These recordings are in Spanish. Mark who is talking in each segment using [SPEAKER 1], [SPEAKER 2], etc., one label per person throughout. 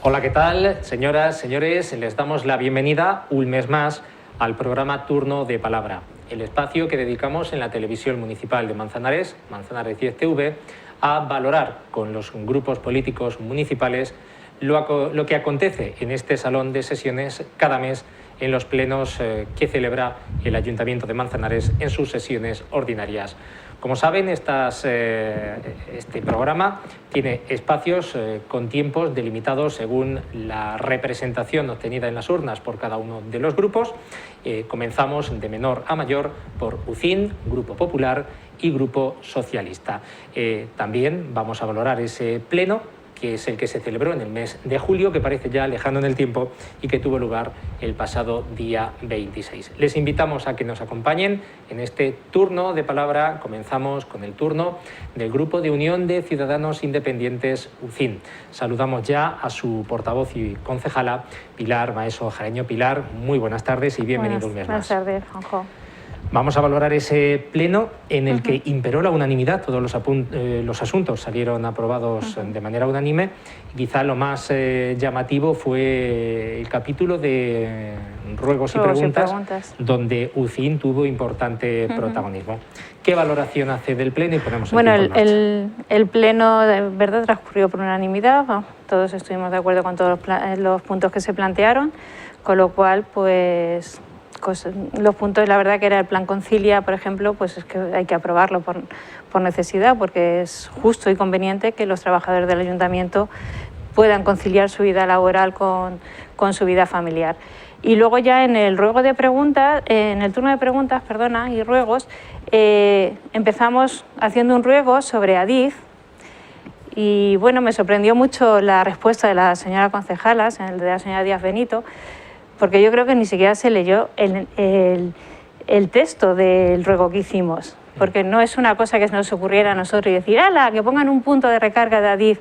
[SPEAKER 1] Hola, ¿qué tal? Señoras, señores, les damos la bienvenida un mes más al programa Turno de Palabra, el espacio que dedicamos en la televisión municipal de Manzanares, Manzanares 10 TV, a valorar con los grupos políticos municipales lo que acontece en este salón de sesiones cada mes en los plenos que celebra el Ayuntamiento de Manzanares en sus sesiones ordinarias. Como saben, este programa tiene espacios con tiempos delimitados según la representación obtenida en las urnas por cada uno de los grupos. Comenzamos de menor a mayor por UCIN, Grupo Popular y Grupo Socialista. También vamos a valorar ese pleno, que es el que se celebró en el mes de julio, que parece ya lejano en el tiempo y que tuvo lugar el pasado día 26. Les invitamos a que nos acompañen en este turno de palabra. Comenzamos con el turno del Grupo de Unión de Ciudadanos Independientes UCIN. Saludamos ya a su portavoz y concejala, Pilar Maeso Jareño. Pilar, muy buenas tardes y bienvenido un mes más.
[SPEAKER 2] Buenas tardes, Juanjo.
[SPEAKER 1] Vamos a valorar ese pleno en el que imperó la unanimidad. Todos los asuntos salieron aprobados de manera unánime. Quizá lo más llamativo fue el capítulo de ruegos y preguntas, donde UCIN tuvo importante protagonismo. ¿Qué valoración hace del pleno? Y ponemos
[SPEAKER 2] el pleno de verdad transcurrió por unanimidad. Todos estuvimos de acuerdo con todos los puntos que se plantearon, con lo cual, pues los puntos, la verdad que era el plan Concilia, por ejemplo, pues es que hay que aprobarlo por necesidad, porque es justo y conveniente que los trabajadores del ayuntamiento puedan conciliar su vida laboral con su vida familiar. Y luego ya en el ruego de preguntas, en el turno de preguntas, y ruegos, empezamos haciendo un ruego sobre Adif. Y bueno, me sorprendió mucho la respuesta de la señora concejala, de la señora Díaz Benito, porque yo creo que ni siquiera se leyó el texto del ruego que hicimos, porque no es una cosa que nos ocurriera a nosotros y decir, ¡hala!, que pongan un punto de recarga de Adif.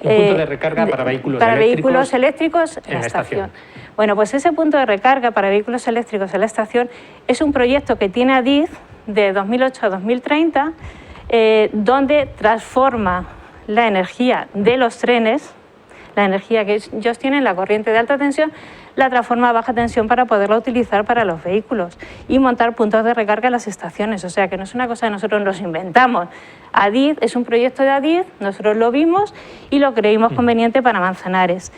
[SPEAKER 1] Un punto de recarga para vehículos
[SPEAKER 2] eléctricos en la estación. Bueno, pues ese punto de recarga para vehículos eléctricos en la estación es un proyecto que tiene Adif de 2008 a 2030, donde transforma la energía de los trenes, la energía que ellos tienen, la corriente de alta tensión, la transforma a baja tensión para poderla utilizar para los vehículos y montar puntos de recarga en las estaciones. O sea, que no es una cosa que nosotros nos inventamos. Adif es un proyecto de Adif, nosotros lo vimos y lo creímos conveniente para Manzanares.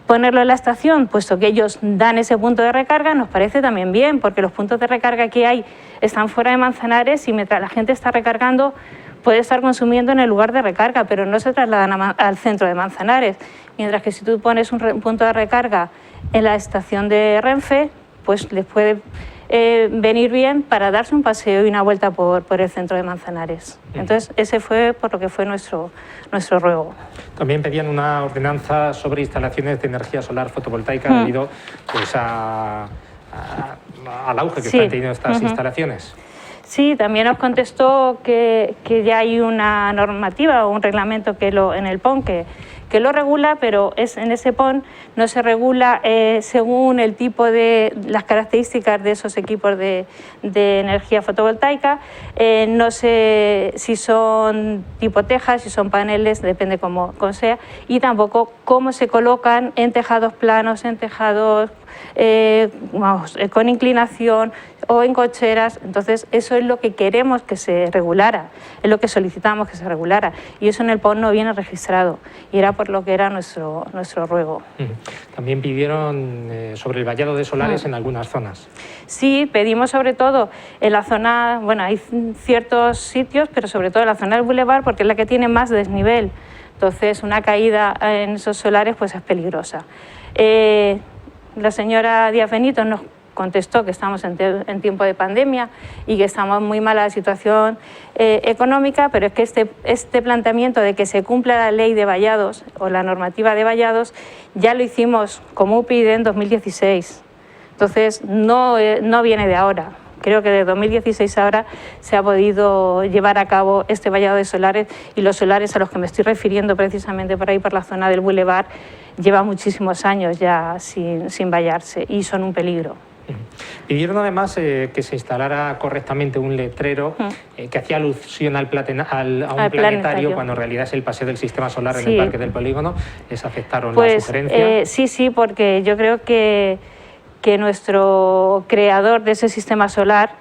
[SPEAKER 2] Ponerlo en la estación, puesto que ellos dan ese punto de recarga, nos parece también bien, porque los puntos de recarga que hay están fuera de Manzanares y mientras la gente está recargando puede estar consumiendo en el lugar de recarga, pero no se trasladan al centro de Manzanares. Mientras que si tú pones un punto de recarga en la estación de Renfe, pues les puede venir bien para darse un paseo y una vuelta por el centro de Manzanares. Entonces, ese fue por lo que fue nuestro ruego.
[SPEAKER 1] También pedían una ordenanza sobre instalaciones de energía solar fotovoltaica debido pues, al auge que están teniendo estas instalaciones.
[SPEAKER 2] Sí, también nos contestó que ya hay una normativa o un reglamento en el PON que lo regula, pero en ese PON no se regula según el tipo de las características de esos equipos de energía fotovoltaica. No sé si son tipo tejas, si son paneles, depende cómo sea, y tampoco cómo se colocan en tejados planos, en tejados con inclinación o en cocheras. Entonces eso es lo que queremos que se regulara, es lo que solicitamos que se regulara, y eso en el PON no viene registrado y era por lo que era nuestro ruego.
[SPEAKER 1] También pidieron sobre el vallado de solares en algunas zonas.
[SPEAKER 2] Sí, pedimos sobre todo en la zona, bueno, hay ciertos sitios, pero sobre todo en la zona del Boulevard, porque es la que tiene más desnivel, entonces una caída en esos solares pues es peligrosa. La señora Díaz Benito nos contestó que estamos en tiempo de pandemia y que estamos muy mala la situación económica, pero es que este planteamiento de que se cumpla la ley de vallados o la normativa de vallados ya lo hicimos como UPyD en 2016. Entonces no viene de ahora. Creo que de 2016 ahora se ha podido llevar a cabo este vallado de solares, y los solares a los que me estoy refiriendo precisamente por ahí por la zona del Boulevard llevan muchísimos años ya sin vallarse y son un peligro.
[SPEAKER 1] Pidieron además que se instalara correctamente un letrero que hacía alusión a un planetario, cuando en realidad es el paseo del Sistema Solar en el Parque del Polígono. ¿Les aceptaron la sugerencia?
[SPEAKER 2] Sí, porque yo creo que nuestro creador de ese sistema solar,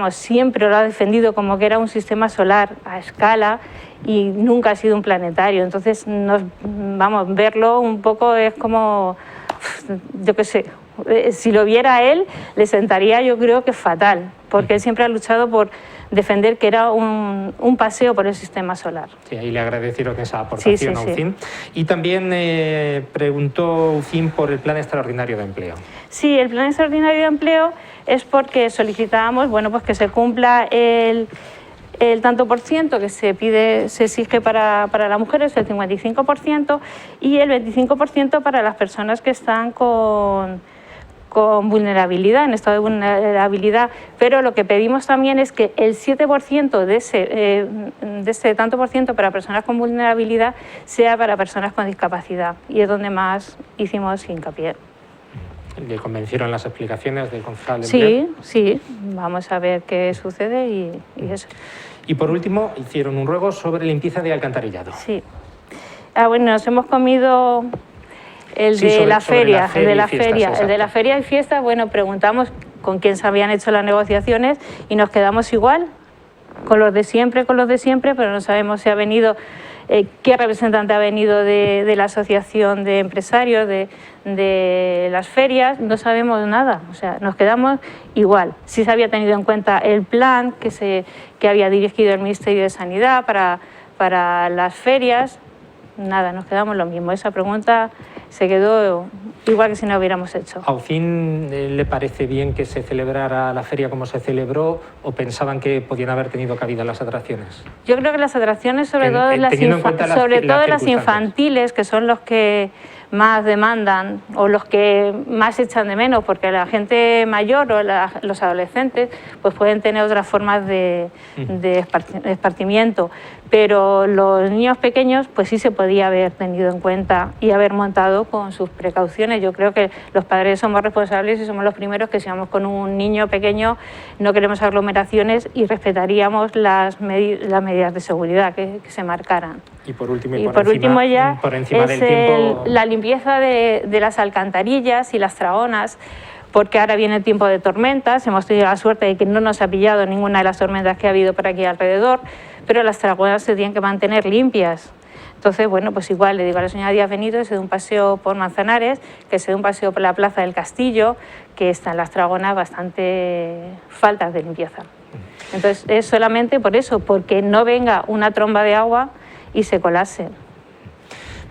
[SPEAKER 2] siempre lo ha defendido como que era un sistema solar a escala y nunca ha sido un planetario. Entonces, verlo un poco es como, yo qué sé, si lo viera él, le sentaría, yo creo que fatal, porque él siempre ha luchado por defender que era un paseo por el sistema solar.
[SPEAKER 1] Sí, ahí le agradecieron esa aportación a UCIN. Y también preguntó UCIN por el Plan Extraordinario de Empleo.
[SPEAKER 2] Sí, el Plan Extraordinario de Empleo es porque solicitábamos, pues que se cumpla el tanto por ciento que se exige para las mujeres, el 55%, y el 25% para las personas que están con vulnerabilidad, en estado de vulnerabilidad, pero lo que pedimos también es que el 7% de ese tanto por ciento para personas con vulnerabilidad sea para personas con discapacidad, y es donde más hicimos hincapié.
[SPEAKER 1] ¿Le convencieron las explicaciones del concejal de Empleo?
[SPEAKER 2] Sí, vamos a ver qué sucede y eso.
[SPEAKER 1] Y por último, hicieron un ruego sobre limpieza de alcantarillado.
[SPEAKER 2] Sí. Nos hemos comido el de la feria, y fiestas. Preguntamos con quién se habían hecho las negociaciones y nos quedamos igual, con los de siempre, pero no sabemos si ha venido, qué representante ha venido de la asociación de empresarios, de las ferias, no sabemos nada, o sea, nos quedamos igual. Sí se había tenido en cuenta el plan que había dirigido el Ministerio de Sanidad para las ferias, nada, nos quedamos lo mismo. Esa pregunta se quedó igual que si no hubiéramos hecho.
[SPEAKER 1] ¿A UCIN le parece bien que se celebrara la feria como se celebró o pensaban que podían haber tenido cabida las atracciones?
[SPEAKER 2] Yo creo que las atracciones, sobre todo las infantiles, que son los que más demandan o los que más echan de menos, porque la gente mayor o los adolescentes pues pueden tener otras formas de esparcimiento, pero los niños pequeños pues sí se podía haber tenido en cuenta y haber montado con sus precauciones. Yo creo que los padres somos responsables y somos los primeros que si vamos con un niño pequeño no queremos aglomeraciones y respetaríamos las medidas de seguridad que se marcaran.
[SPEAKER 1] Y por último por encima del tiempo,
[SPEAKER 2] la limpieza de las alcantarillas y las tragonas, porque ahora viene el tiempo de tormentas. Hemos tenido la suerte de que no nos ha pillado ninguna de las tormentas que ha habido por aquí alrededor, pero las tragonas se tienen que mantener limpias. Entonces, pues igual le digo a la señora Díaz Benito que se dé un paseo por Manzanares, que se dé un paseo por la Plaza del Castillo, que están las tragonas bastante faltas de limpieza. Entonces, es solamente por eso, porque no venga una tromba de agua y se colase.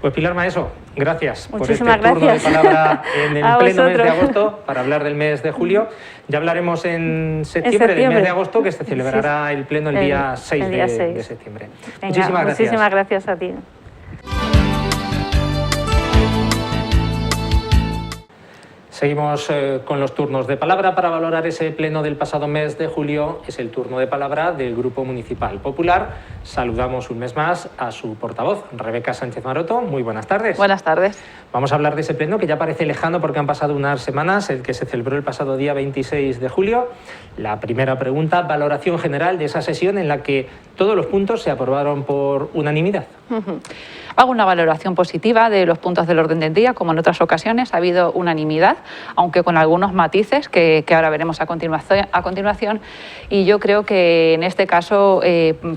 [SPEAKER 1] Pues Pilar Maeso, gracias
[SPEAKER 2] Muchísimas
[SPEAKER 1] por este turno de palabra en el pleno mes de agosto para hablar del mes de julio. Ya hablaremos en septiembre del mes de agosto, que se celebrará el pleno el día 6 de septiembre.
[SPEAKER 2] Venga, muchísimas gracias a ti.
[SPEAKER 1] Seguimos con los turnos de palabra. Para valorar ese pleno del pasado mes de julio es el turno de palabra del Grupo Municipal Popular. Saludamos un mes más a su portavoz, Rebeca Sánchez Maroto. Muy buenas tardes.
[SPEAKER 3] Buenas tardes.
[SPEAKER 1] Vamos a hablar de ese pleno que ya parece lejano porque han pasado unas semanas, el que se celebró el pasado día 26 de julio. La primera pregunta, valoración general de esa sesión en la que todos los puntos se aprobaron por unanimidad.
[SPEAKER 3] Hago una valoración positiva de los puntos del orden del día, como en otras ocasiones ha habido unanimidad, aunque con algunos matices que ahora veremos a continuación. Y yo creo que en este caso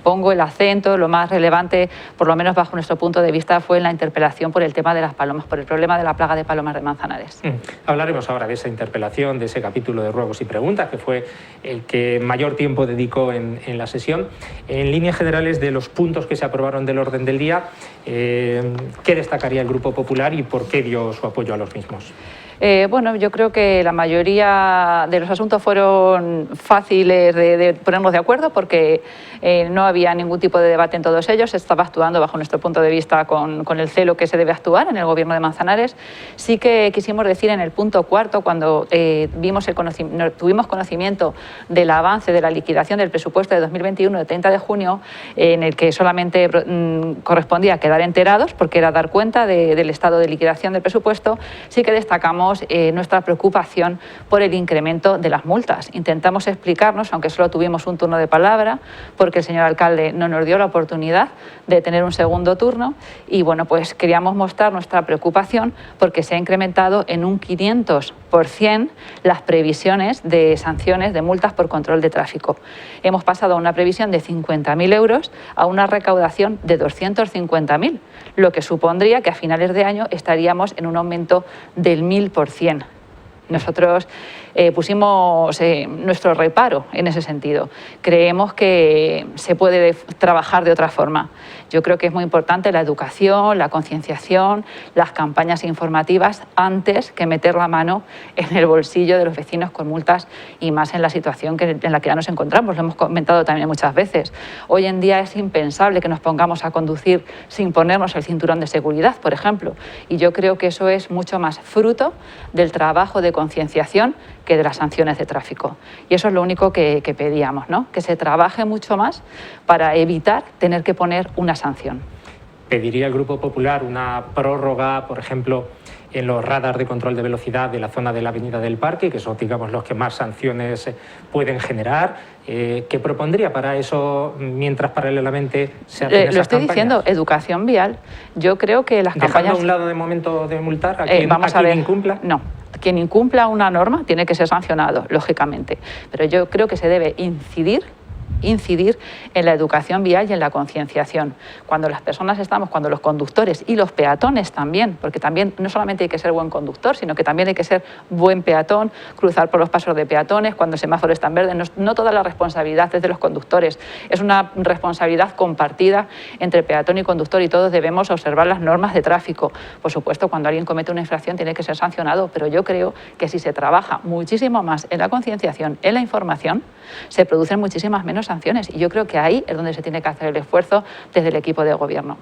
[SPEAKER 3] pongo el acento, lo más relevante, por lo menos bajo nuestro punto de vista, fue en la interpelación por el tema de las palomas, por el problema de la plaga de palomas de Manzanares.
[SPEAKER 1] Hablaremos ahora de esa interpelación, de ese capítulo de ruegos y preguntas, que fue el que mayor tiempo dedicó en la sesión. En líneas generales, de los puntos que se aprobaron del orden del día, ¿qué destacaría el Grupo Popular y por qué dio su apoyo a los mismos?
[SPEAKER 3] Yo creo que la mayoría de los asuntos fueron fáciles de ponernos de acuerdo porque no había ningún tipo de debate en todos ellos. Se estaba actuando, bajo nuestro punto de vista, con el celo que se debe actuar en el Gobierno de Manzanares. Sí que quisimos decir en el punto cuarto, cuando tuvimos conocimiento del avance de la liquidación del presupuesto de 2021 de 30 de junio, en el que solamente correspondía quedar enterados, porque era dar cuenta del estado de liquidación del presupuesto, sí que destacamos explicamos nuestra preocupación por el incremento de las multas. Intentamos explicarnos, aunque solo tuvimos un turno de palabra, porque el señor alcalde no nos dio la oportunidad de tener un segundo turno y bueno, pues queríamos mostrar nuestra preocupación porque se ha incrementado en un 500% las previsiones de sanciones de multas por control de tráfico. Hemos pasado a una previsión de 50.000 euros a una recaudación de 250.000, lo que supondría que a finales de año estaríamos en un aumento del 1000%. Nosotros pusimos nuestro reparo en ese sentido. Creemos que se puede trabajar de otra forma. Yo creo que es muy importante la educación, la concienciación, las campañas informativas antes que meter la mano en el bolsillo de los vecinos con multas y más en la situación en la que ya nos encontramos. Lo hemos comentado también muchas veces. Hoy en día es impensable que nos pongamos a conducir sin ponernos el cinturón de seguridad, por ejemplo. Y yo creo que eso es mucho más fruto del trabajo de concienciación que de las sanciones de tráfico. Y eso es lo único que pedíamos, ¿no? Que se trabaje mucho más para evitar tener que poner una sanción.
[SPEAKER 1] ¿Pediría el Grupo Popular una prórroga, por ejemplo, en los radars de control de velocidad de la zona de la Avenida del Parque, que son, digamos, los que más sanciones pueden generar? ¿Qué propondría para eso mientras paralelamente se hacen esas
[SPEAKER 3] Lo estoy
[SPEAKER 1] campañas?
[SPEAKER 3] Diciendo, educación vial. Yo creo que las
[SPEAKER 1] ¿Dejando
[SPEAKER 3] campañas...
[SPEAKER 1] a un lado de momento de multar a quien incumpla?
[SPEAKER 3] No. Quien incumpla una norma tiene que ser sancionado, lógicamente. Pero yo creo que se debe incidir en la educación vial y en la concienciación. Cuando las personas cuando los conductores y los peatones también, porque también no solamente hay que ser buen conductor, sino que también hay que ser buen peatón, cruzar por los pasos de peatones cuando el semáforo está en verde. No toda la responsabilidad es de los conductores, es una responsabilidad compartida entre peatón y conductor y todos debemos observar las normas de tráfico. Por supuesto, cuando alguien comete una infracción tiene que ser sancionado, pero yo creo que si se trabaja muchísimo más en la concienciación, en la información, se producen muchísimas menos sanciones y yo creo que ahí es donde se tiene que hacer el esfuerzo desde el equipo de gobierno.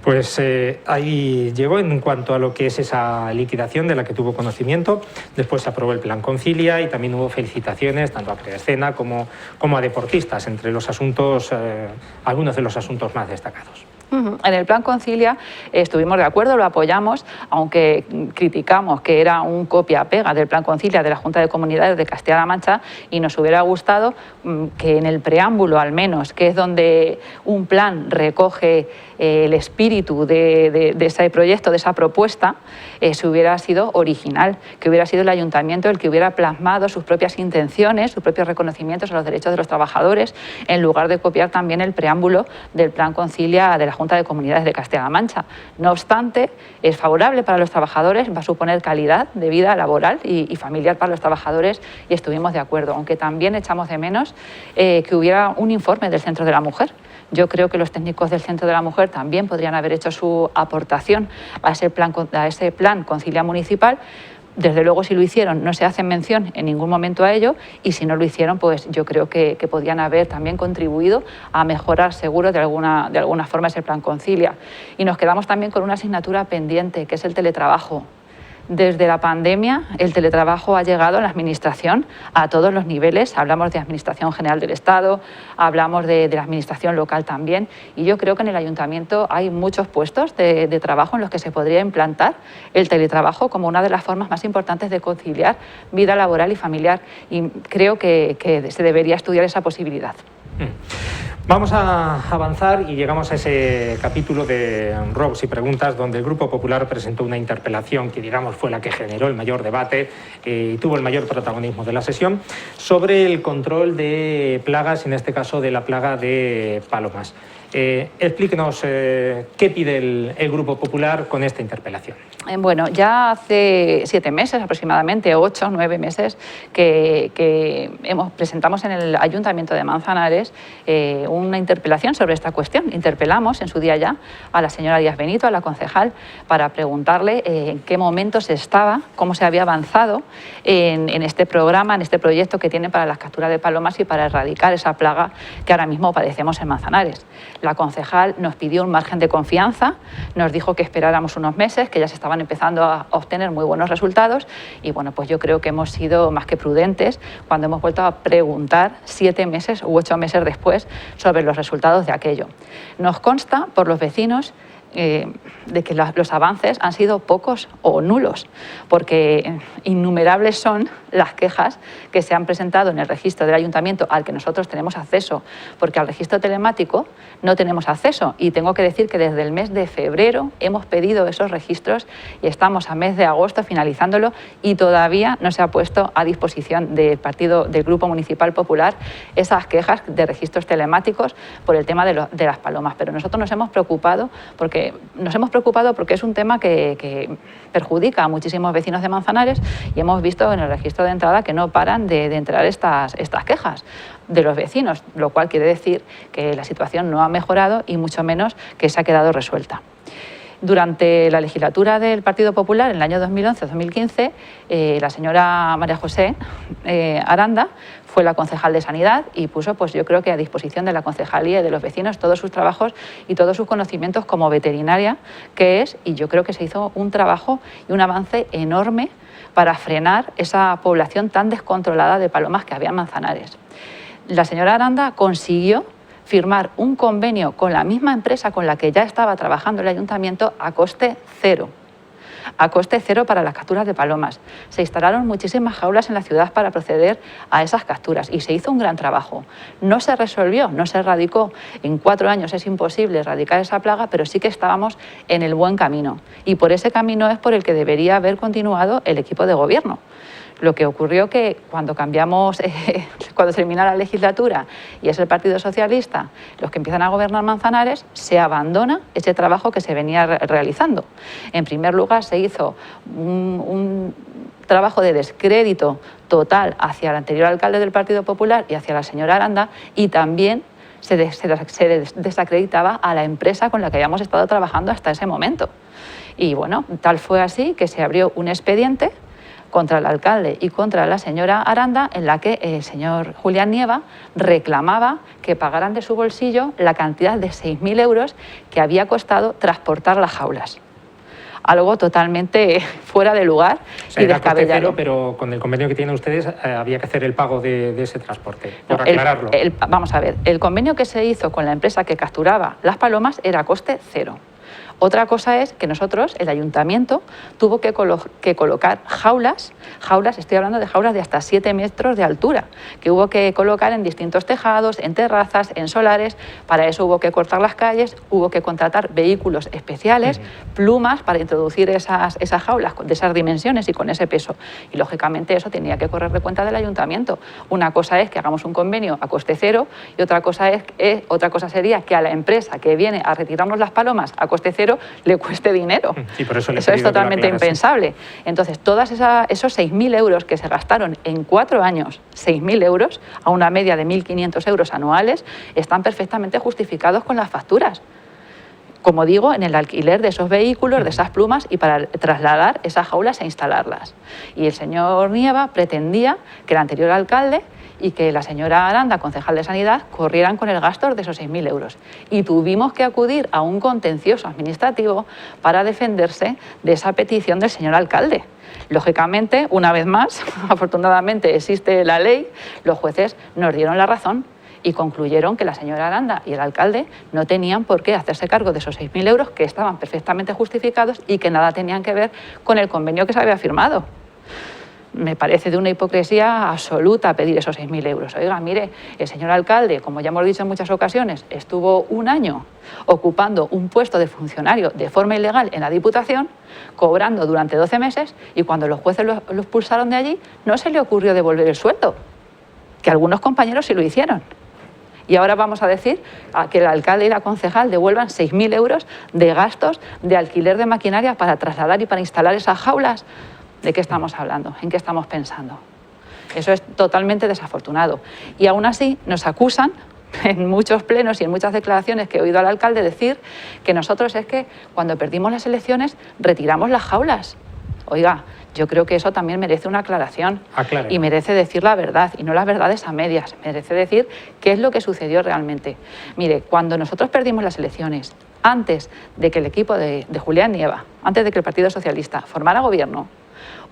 [SPEAKER 1] Pues ahí llegó en cuanto a lo que es esa liquidación de la que tuvo conocimiento. Después se aprobó el Plan Concilia y también hubo felicitaciones tanto a Preescena como a deportistas, entre los asuntos, algunos de los asuntos más destacados.
[SPEAKER 3] En el Plan Concilia estuvimos de acuerdo, lo apoyamos, aunque criticamos que era un copia-pega del Plan Concilia de la Junta de Comunidades de Castilla-La Mancha y nos hubiera gustado que en el preámbulo al menos, que es donde un plan recoge el espíritu de ese proyecto, de esa propuesta, se hubiera sido original, que hubiera sido el ayuntamiento el que hubiera plasmado sus propias intenciones, sus propios reconocimientos a los derechos de los trabajadores, en lugar de copiar también el preámbulo del Plan Concilia de la Junta de Comunidades de Castilla-La Mancha. No obstante, es favorable para los trabajadores, va a suponer calidad de vida laboral y familiar para los trabajadores y estuvimos de acuerdo, aunque también echamos de menos que hubiera un informe del Centro de la Mujer. Yo creo que los técnicos del Centro de la Mujer también podrían haber hecho su aportación a ese plan Concilia municipal. Desde luego, si lo hicieron, no se hace mención en ningún momento a ello y si no lo hicieron, pues yo creo que podían haber también contribuido a mejorar seguro de alguna forma ese Plan Concilia. Y nos quedamos también con una asignatura pendiente, que es el teletrabajo. Desde la pandemia, el teletrabajo ha llegado en la Administración a todos los niveles. Hablamos de Administración General del Estado, hablamos de la Administración local también. Y yo creo que en el Ayuntamiento hay muchos puestos de trabajo en los que se podría implantar el teletrabajo como una de las formas más importantes de conciliar vida laboral y familiar. Y creo que se debería estudiar esa posibilidad.
[SPEAKER 1] Vamos a avanzar y llegamos a ese capítulo de robos y preguntas donde el Grupo Popular presentó una interpelación que, digamos, fue la que generó el mayor debate y tuvo el mayor protagonismo de la sesión sobre el control de plagas, en este caso de la plaga de palomas. Explíquenos qué pide el Grupo Popular con esta interpelación.
[SPEAKER 3] Bueno, ya hace 7 meses aproximadamente, 8 o 9 meses, que presentamos en el Ayuntamiento de Manzanares una interpelación sobre esta cuestión. Interpelamos en su día ya a la señora Díaz Benito, a la concejal, para preguntarle en qué momento se estaba, cómo se había avanzado en este programa, en este proyecto que tiene para la captura de palomas y para erradicar esa plaga que ahora mismo padecemos en Manzanares. La concejal nos pidió un margen de confianza, nos dijo que esperáramos unos meses, que ya se estaban empezando a obtener muy buenos resultados y bueno, pues yo creo que hemos sido más que prudentes cuando hemos vuelto a preguntar 7 meses u 8 meses después sobre los resultados de aquello. Nos consta por los vecinos de que los avances han sido pocos o nulos, porque innumerables son las quejas que se han presentado en el registro del ayuntamiento al que nosotros tenemos acceso, porque al registro telemático no tenemos acceso, y tengo que decir que desde el mes de febrero hemos pedido esos registros y estamos a mes de agosto finalizándolo y todavía no se ha puesto a disposición del Grupo Municipal Popular esas quejas de registros telemáticos por el tema de las palomas. Pero nosotros nos hemos preocupado porque es un tema que perjudica a muchísimos vecinos de Manzanares, y hemos visto en el registro de entrada que no paran de entrar estas quejas de los vecinos, lo cual quiere decir que la situación no ha mejorado y mucho menos que se ha quedado resuelta. Durante la legislatura del Partido Popular, en el año 2011-2015, la señora María José Aranda fue la concejal de Sanidad y puso, pues yo creo que a disposición de la concejalía y de los vecinos todos sus trabajos y todos sus conocimientos como veterinaria que es, y yo creo que se hizo un trabajo y un avance enorme para frenar esa población tan descontrolada de palomas que había en Manzanares. La señora Aranda consiguió firmar un convenio con la misma empresa con la que ya estaba trabajando el ayuntamiento a coste cero para las capturas de palomas. Se instalaron muchísimas jaulas en la ciudad para proceder a esas capturas y se hizo un gran trabajo. No se resolvió, no se erradicó. En 4 años es imposible erradicar esa plaga, pero sí que estábamos en el buen camino. Y por ese camino es por el que debería haber continuado el equipo de gobierno. Lo que ocurrió que cuando cuando termina la legislatura y es el Partido Socialista los que empiezan a gobernar Manzanares, se abandona ese trabajo que se venía realizando. En primer lugar, se hizo un trabajo de descrédito total hacia el anterior alcalde del Partido Popular y hacia la señora Aranda, y también se desacreditaba a la empresa con la que habíamos estado trabajando hasta ese momento. Y bueno, tal fue así que se abrió un expediente contra el alcalde y contra la señora Aranda, en la que el señor Julián Nieva reclamaba que pagaran de su bolsillo la cantidad de 6.000 euros que había costado transportar las jaulas. Algo totalmente fuera de lugar, o sea, y descabellado.
[SPEAKER 1] Cero, pero con el convenio que tienen ustedes había que hacer el pago de ese transporte, por aclararlo.
[SPEAKER 3] Vamos a ver, el convenio que se hizo con la empresa que capturaba las palomas era a coste cero. Otra cosa es que nosotros, el ayuntamiento, tuvo que colocar jaulas, estoy hablando de jaulas de hasta 7 metros de altura, que hubo que colocar en distintos tejados, en terrazas, en solares. Para eso hubo que cortar las calles, hubo que contratar vehículos especiales, plumas para introducir esas jaulas de esas dimensiones y con ese peso. Y lógicamente eso tenía que correr de cuenta del ayuntamiento. Una cosa es que hagamos un convenio a coste cero y otra cosa sería que a la empresa que viene a retirarnos las palomas a coste cero le cueste dinero.
[SPEAKER 1] Sí, por eso
[SPEAKER 3] es totalmente impensable. Entonces, todos esos 6.000 euros que se gastaron en 4 años, 6.000 euros, a una media de 1.500 euros anuales, están perfectamente justificados con las facturas. Como digo, en el alquiler de esos vehículos, de esas plumas, y para trasladar esas jaulas e instalarlas. Y el señor Nieva pretendía que el anterior alcalde y que la señora Aranda, concejal de Sanidad, corrieran con el gasto de esos 6.000 euros. Y tuvimos que acudir a un contencioso administrativo para defenderse de esa petición del señor alcalde. Lógicamente, una vez más, afortunadamente existe la ley, los jueces nos dieron la razón y concluyeron que la señora Aranda y el alcalde no tenían por qué hacerse cargo de esos 6.000 euros, que estaban perfectamente justificados y que nada tenían que ver con el convenio que se había firmado. Me parece de una hipocresía absoluta pedir esos 6.000 euros. Oiga, mire, el señor alcalde, como ya hemos dicho en muchas ocasiones, estuvo 1 año ocupando un puesto de funcionario de forma ilegal en la Diputación, cobrando durante 12 meses, y cuando los jueces lo expulsaron de allí, no se le ocurrió devolver el sueldo, que algunos compañeros sí lo hicieron. Y ahora vamos a decir que el alcalde y la concejal devuelvan 6.000 euros de gastos de alquiler de maquinaria para trasladar y para instalar esas jaulas. ¿De qué estamos hablando? ¿En qué estamos pensando? Eso es totalmente desafortunado. Y aún así nos acusan en muchos plenos y en muchas declaraciones que he oído al alcalde decir que nosotros es que cuando perdimos las elecciones retiramos las jaulas. Oiga, yo creo que eso también merece una aclaración. Y merece decir la verdad, y no las verdades a medias. Merece decir qué es lo que sucedió realmente. Mire, cuando nosotros perdimos las elecciones, antes de que el equipo de Julián Nieva, antes de que el Partido Socialista formara gobierno,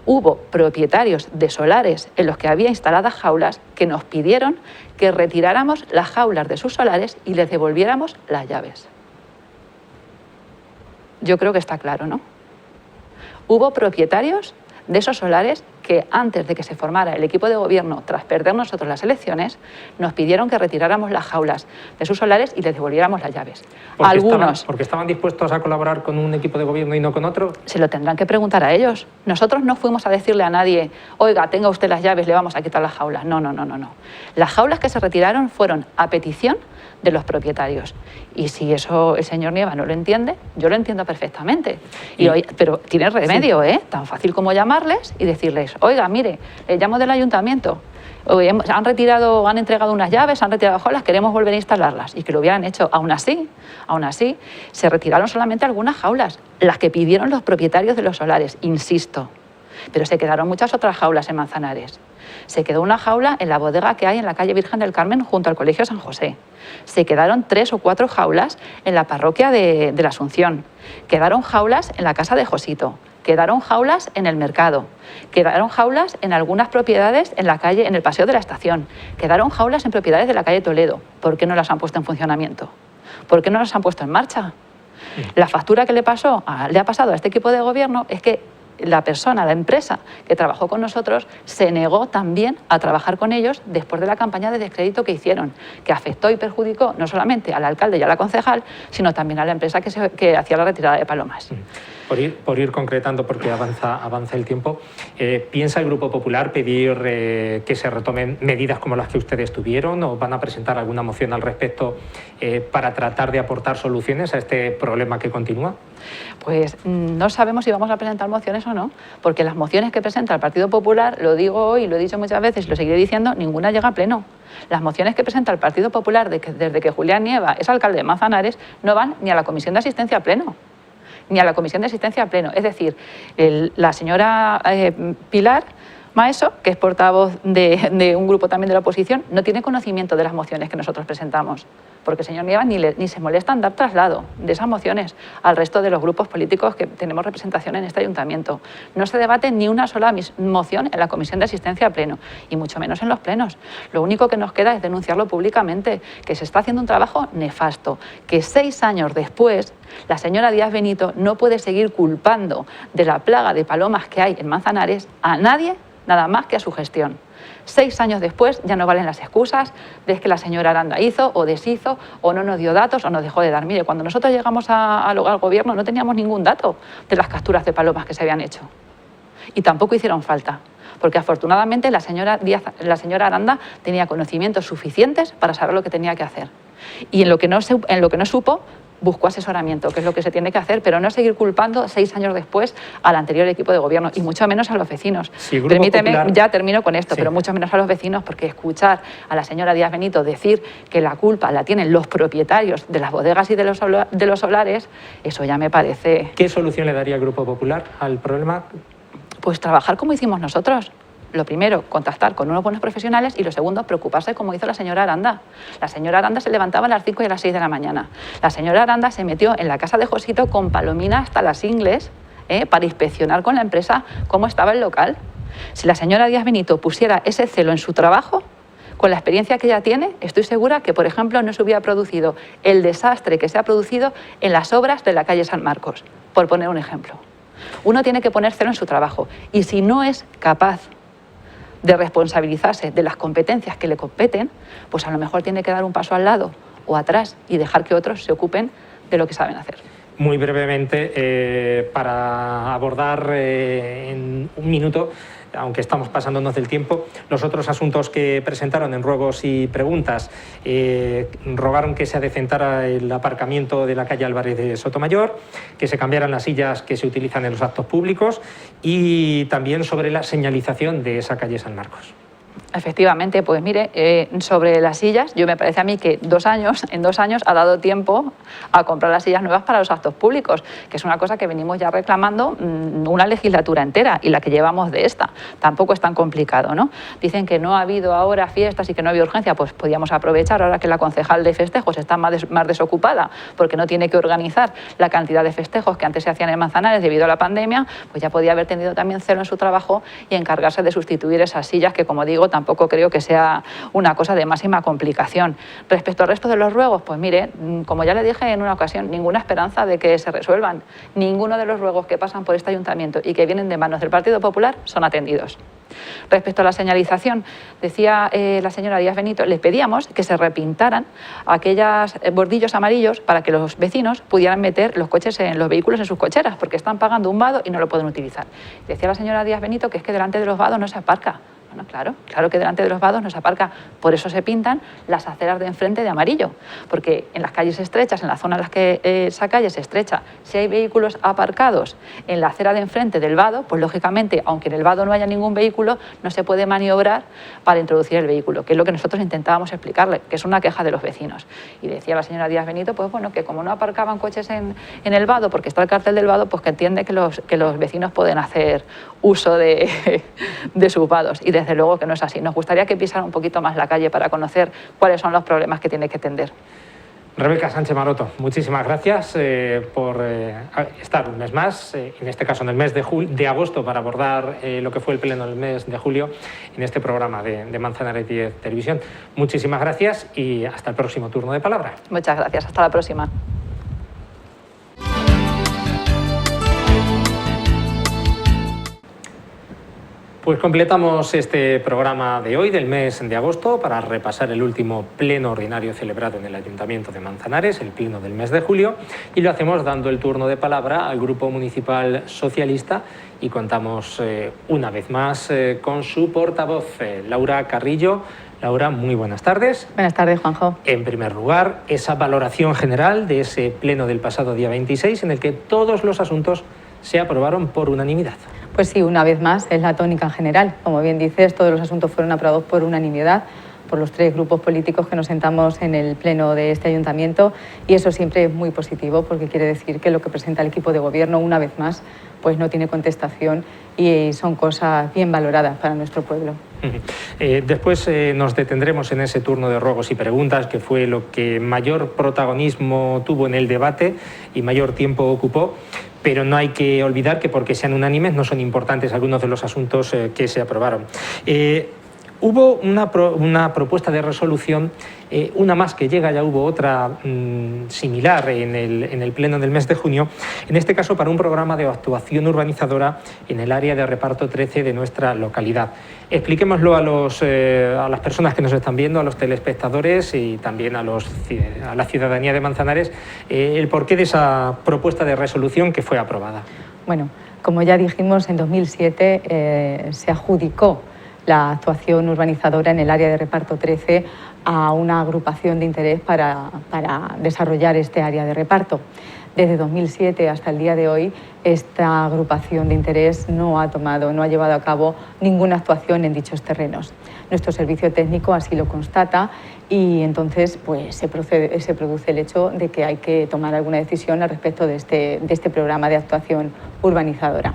[SPEAKER 3] hubo propietarios de solares en los que había instaladas jaulas que nos pidieron que retiráramos las jaulas de sus solares y les devolviéramos las llaves. yo creo que está claro, ¿no? Hubo propietarios de esos solares que antes de que se formara el equipo de gobierno, tras perder nosotros las elecciones, nos pidieron que retiráramos las jaulas de sus solares y les devolviéramos las llaves.
[SPEAKER 1] Porque estaban dispuestos a colaborar con un equipo de gobierno y no con otro.
[SPEAKER 3] Se lo tendrán que preguntar a ellos. Nosotros no fuimos a decirle a nadie, oiga, tenga usted las llaves, le vamos a quitar las jaulas. No. Las jaulas que se retiraron fueron a petición de los propietarios. Y si eso el señor Nieva no lo entiende, yo lo entiendo perfectamente. Pero tiene remedio, sí. Tan fácil como llamarles y decirles, oiga, mire, le llamo del ayuntamiento, han entregado unas llaves, han retirado jaulas, queremos volver a instalarlas. Y que lo hubieran hecho. Aún así, se retiraron solamente algunas jaulas, las que pidieron los propietarios de los solares, insisto. Pero se quedaron muchas otras jaulas en Manzanares. Se quedó una jaula en la bodega que hay en la calle Virgen del Carmen junto al Colegio San José. Se quedaron 3 o 4 jaulas en la parroquia de la Asunción. Quedaron jaulas en la casa de Josito. Quedaron jaulas en el mercado. Quedaron jaulas en algunas propiedades en la calle, en el paseo de la estación. Quedaron jaulas en propiedades de la calle Toledo. ¿Por qué no las han puesto en funcionamiento? ¿Por qué no las han puesto en marcha? La factura que le ha pasado a este equipo de gobierno es que la empresa que trabajó con nosotros, se negó también a trabajar con ellos después de la campaña de descrédito que hicieron, que afectó y perjudicó no solamente al alcalde y a la concejal, sino también a la empresa que hacía la retirada de palomas.
[SPEAKER 1] Por ir concretando, porque avanza el tiempo, ¿piensa el Grupo Popular pedir que se retomen medidas como las que ustedes tuvieron o van a presentar alguna moción al respecto para tratar de aportar soluciones a este problema que continúa?
[SPEAKER 3] Pues no sabemos si vamos a presentar mociones o no, porque las mociones que presenta el Partido Popular, lo digo hoy, lo he dicho muchas veces y lo seguiré diciendo, ninguna llega a pleno. Las mociones que presenta el Partido Popular desde que Julián Nieva es alcalde de Manzanares no van ni a la Comisión de Asistencia a pleno. Ni a la Comisión de Asistencia a pleno. Es decir, la señora Pilar Maeso, que es portavoz de un grupo también de la oposición, no tiene conocimiento de las mociones que nosotros presentamos, porque el señor Nieva ni se molesta en dar traslado de esas mociones al resto de los grupos políticos que tenemos representación en este ayuntamiento. No se debate ni una sola moción en la Comisión de Asistencia a pleno, y mucho menos en los plenos. Lo único que nos queda es denunciarlo públicamente, que se está haciendo un trabajo nefasto, que 6 años después la señora Díaz Benito no puede seguir culpando de la plaga de palomas que hay en Manzanares a nadie, nada más que a su gestión. 6 años después ya no valen las excusas de que la señora Aranda hizo o deshizo o no nos dio datos o nos dejó de dar. Mire, cuando nosotros llegamos al gobierno no teníamos ningún dato de las capturas de palomas que se habían hecho. Y tampoco hicieron falta, porque afortunadamente la señora Aranda tenía conocimientos suficientes para saber lo que tenía que hacer. Y en lo que no supo, buscó asesoramiento, que es lo que se tiene que hacer, pero no seguir culpando 6 años después al anterior equipo de gobierno, y mucho menos a los vecinos.
[SPEAKER 1] Sí,
[SPEAKER 3] Permíteme,
[SPEAKER 1] Popular...
[SPEAKER 3] ya termino con esto,
[SPEAKER 1] sí.
[SPEAKER 3] Pero mucho menos a los vecinos, porque escuchar a la señora Díaz Benito decir que la culpa la tienen los propietarios de las bodegas y de los solares, eso ya me parece...
[SPEAKER 1] ¿Qué solución le daría el Grupo Popular al problema?
[SPEAKER 3] Pues trabajar como hicimos nosotros. Lo primero, contactar con unos buenos profesionales, y lo segundo, preocuparse como hizo la señora Aranda. La señora Aranda se levantaba a las 5 y a las 6 de la mañana. La señora Aranda se metió en la casa de Josito con Palomina hasta las ingles para inspeccionar con la empresa cómo estaba el local. Si la señora Díaz Benito pusiera ese celo en su trabajo, con la experiencia que ella tiene, estoy segura que, por ejemplo, no se hubiera producido el desastre que se ha producido en las obras de la calle San Marcos, por poner un ejemplo. Uno tiene que poner celo en su trabajo, y si no es capaz de responsabilizarse de las competencias que le competen, pues a lo mejor tiene que dar un paso al lado o atrás y dejar que otros se ocupen de lo que saben hacer.
[SPEAKER 1] Muy brevemente, para abordar en un minuto, aunque estamos pasándonos del tiempo, los otros asuntos que presentaron en ruegos y preguntas, rogaron que se adecentara el aparcamiento de la calle Álvarez de Sotomayor, que se cambiaran las sillas que se utilizan en los actos públicos y también sobre la señalización de esa calle San Marcos.
[SPEAKER 3] Efectivamente, pues mire, sobre las sillas, yo me parece a mí que en 2 años ha dado tiempo a comprar las sillas nuevas para los actos públicos, que es una cosa que venimos ya reclamando una legislatura entera, y la que llevamos de esta. Tampoco es tan complicado, ¿no? Dicen que no ha habido ahora fiestas y que no había urgencia, pues podíamos aprovechar ahora que la concejal de festejos está más desocupada, porque no tiene que organizar la cantidad de festejos que antes se hacían en Manzanares debido a la pandemia, pues ya podía haber tenido también celo en su trabajo y encargarse de sustituir esas sillas que, como digo, tampoco tampoco creo que sea una cosa de máxima complicación. Respecto al resto de los ruegos, pues mire, como ya le dije en una ocasión, ninguna esperanza de que se resuelvan. Ninguno de los ruegos que pasan por este ayuntamiento y que vienen de manos del Partido Popular son atendidos. Respecto a la señalización, decía la señora Díaz Benito, les pedíamos que se repintaran aquellos bordillos amarillos para que los vecinos pudieran meter los coches en los vehículos en sus cocheras, porque están pagando un vado y no lo pueden utilizar. Decía la señora Díaz Benito que es que delante de los vados no se aparca. Bueno, claro que delante de los vados no se aparca, por eso se pintan las aceras de enfrente de amarillo, porque en las calles estrechas, en la zona en las que esa calle se estrecha, si hay vehículos aparcados en la acera de enfrente del vado, pues lógicamente, aunque en el vado no haya ningún vehículo, no se puede maniobrar para introducir el vehículo, que es lo que nosotros intentábamos explicarle, que es una queja de los vecinos. Y decía la señora Díaz Benito, pues bueno, que como no aparcaban coches en el vado, porque está el cartel del vado, pues que entiende que los vecinos pueden hacer uso de sus vados. Y desde luego que no es así. Nos gustaría que pisara un poquito más la calle para conocer cuáles son los problemas que tiene que atender.
[SPEAKER 1] Rebeca Sánchez Maroto, muchísimas gracias por estar un mes más, en este caso en el mes de agosto, para abordar lo que fue el pleno del mes de julio en este programa de Manzanares 10 Televisión. Muchísimas gracias y hasta el próximo turno de palabra.
[SPEAKER 3] Muchas gracias. Hasta la próxima.
[SPEAKER 1] Pues completamos este programa de hoy, del mes de agosto, para repasar el último pleno ordinario celebrado en el Ayuntamiento de Manzanares, el pleno del mes de julio, y lo hacemos dando el turno de palabra al Grupo Municipal Socialista y contamos una vez más con su portavoz, Laura Carrillo. Laura, muy buenas tardes.
[SPEAKER 4] Buenas tardes, Juanjo.
[SPEAKER 1] En primer lugar, esa valoración general de ese pleno del pasado día 26, en el que todos los asuntos se aprobaron por unanimidad.
[SPEAKER 4] Pues sí, una vez más, es la tónica general. Como bien dices, todos los asuntos fueron aprobados por unanimidad por los 3 grupos políticos que nos sentamos en el pleno de este ayuntamiento, y eso siempre es muy positivo porque quiere decir que lo que presenta el equipo de gobierno, una vez más, pues no tiene contestación y son cosas bien valoradas para nuestro pueblo.
[SPEAKER 1] Después nos detendremos en ese turno de ruegos y preguntas, que fue lo que mayor protagonismo tuvo en el debate y mayor tiempo ocupó. Pero no hay que olvidar que porque sean unánimes no son importantes algunos de los asuntos que se aprobaron. Hubo una propuesta de resolución, una más que llega, ya hubo otra similar en el pleno del mes de junio, en este caso para un programa de actuación urbanizadora en el área de reparto 13 de nuestra localidad. Expliquémoslo a las personas que nos están viendo, a los telespectadores y también a la ciudadanía de Manzanares, el porqué de esa propuesta de resolución que fue aprobada.
[SPEAKER 4] Bueno, como ya dijimos, en 2007 se adjudicó la actuación urbanizadora en el área de reparto 13 a una agrupación de interés para desarrollar este área de reparto. Desde 2007 hasta el día de hoy, esta agrupación de interés no ha llevado a cabo ninguna actuación en dichos terrenos. Nuestro servicio técnico así lo constata y entonces pues, se produce el hecho de que hay que tomar alguna decisión al respecto de este programa de actuación urbanizadora.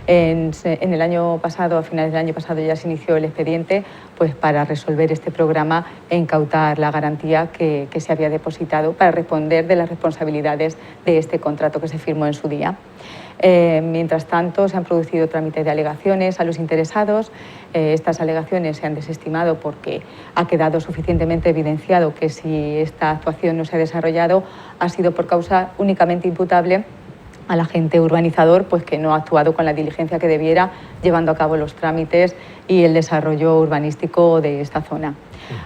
[SPEAKER 4] En el año pasado, a finales del año pasado, ya se inició el expediente pues, para resolver este programa e incautar la garantía que se había depositado para responder de las responsabilidades de este contrato que se firmó en su día. Mientras tanto, se han producido trámites de alegaciones a los interesados. Estas alegaciones se han desestimado porque ha quedado suficientemente evidenciado que si esta actuación no se ha desarrollado ha sido por causa únicamente imputable al agente urbanizador, pues que no ha actuado con la diligencia que debiera, llevando a cabo los trámites y el desarrollo urbanístico de esta zona.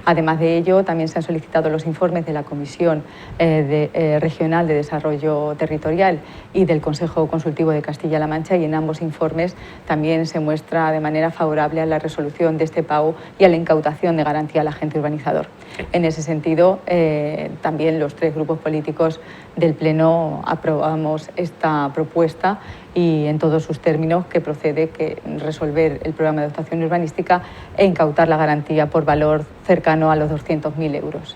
[SPEAKER 4] Además de ello, también se han solicitado los informes de la Comisión Regional de Desarrollo Territorial y del Consejo Consultivo de Castilla-La Mancha, y en ambos informes también se muestra de manera favorable a la resolución de este pago y a la incautación de garantía al agente urbanizador. En ese sentido, también los 3 grupos políticos del Pleno aprobamos esta propuesta y en todos sus términos que procede resolver el programa de actuación urbanística e incautar la garantía por valor cercano a los 200.000 euros.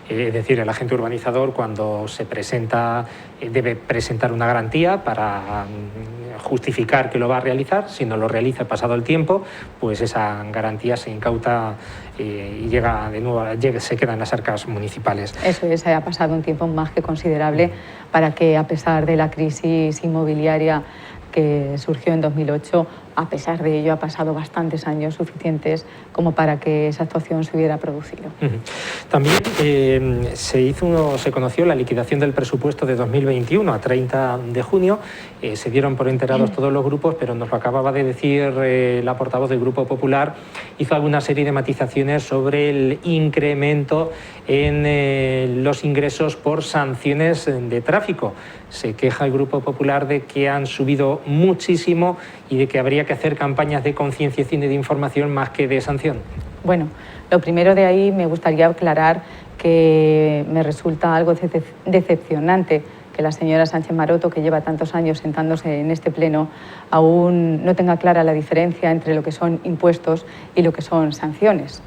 [SPEAKER 1] Es decir, el agente urbanizador cuando se presenta debe presentar una garantía para justificar que lo va a realizar. Si no lo realiza pasado el tiempo, pues esa garantía se incauta y llega de nuevo, se queda en las arcas municipales.
[SPEAKER 4] Eso es, ha pasado un tiempo más que considerable para que, a pesar de la crisis inmobiliaria que surgió en 2008, A pesar de ello, ha pasado bastantes años suficientes como para que esa actuación se hubiera producido.
[SPEAKER 1] También se conoció la liquidación del presupuesto de 2021 a 30 de junio. Se dieron por enterados todos los grupos, pero nos lo acababa de decir la portavoz del Grupo Popular. Hizo alguna serie de matizaciones sobre el incremento en los ingresos por sanciones de tráfico. Se queja el Grupo Popular de que han subido muchísimo y de que habría que hacer campañas de concienciación y de información más que de sanción.
[SPEAKER 4] Bueno, lo primero de ahí me gustaría aclarar que me resulta algo decepcionante que la señora Sánchez Maroto, que lleva tantos años sentándose en este pleno, aún no tenga clara la diferencia entre lo que son impuestos y lo que son sanciones.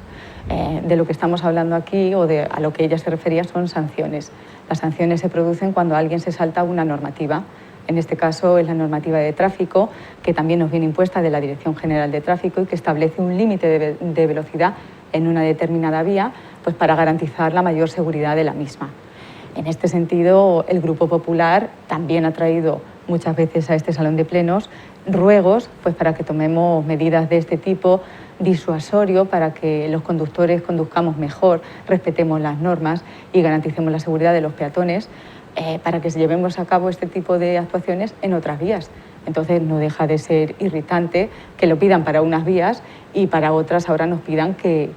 [SPEAKER 4] De lo que estamos hablando aquí o a lo que ella se refería son sanciones. Las sanciones se producen cuando alguien se salta una normativa. En este caso es la normativa de tráfico, que también nos viene impuesta de la Dirección General de Tráfico y que establece un límite de velocidad en una determinada vía, pues para garantizar la mayor seguridad de la misma. En este sentido, el Grupo Popular también ha traído muchas veces a este salón de plenos ruegos pues para que tomemos medidas de este tipo, disuasorio, para que los conductores conduzcamos mejor, respetemos las normas y garanticemos la seguridad de los peatones, para que llevemos a cabo este tipo de actuaciones en otras vías. Entonces no deja de ser irritante que lo pidan para unas vías y para otras ahora nos pidan que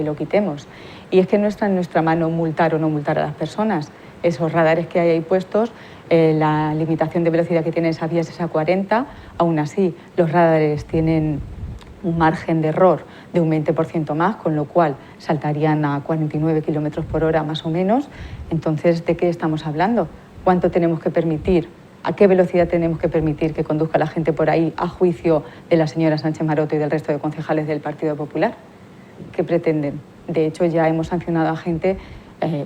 [SPEAKER 4] lo quitemos. Y es que no está en nuestra mano multar o no multar a las personas. Esos radares que hay ahí puestos, la limitación de velocidad que tienen esas vías es a 40, aún así los radares tienen un margen de error de un 20% más, con lo cual saltarían a 49 kilómetros por hora más o menos. Entonces, ¿de qué estamos hablando? ¿Cuánto tenemos que permitir? ¿A qué velocidad tenemos que permitir que conduzca la gente por ahí a juicio de la señora Sánchez Maroto y del resto de concejales del Partido Popular? ¿Qué pretenden? De hecho, ya hemos sancionado a gente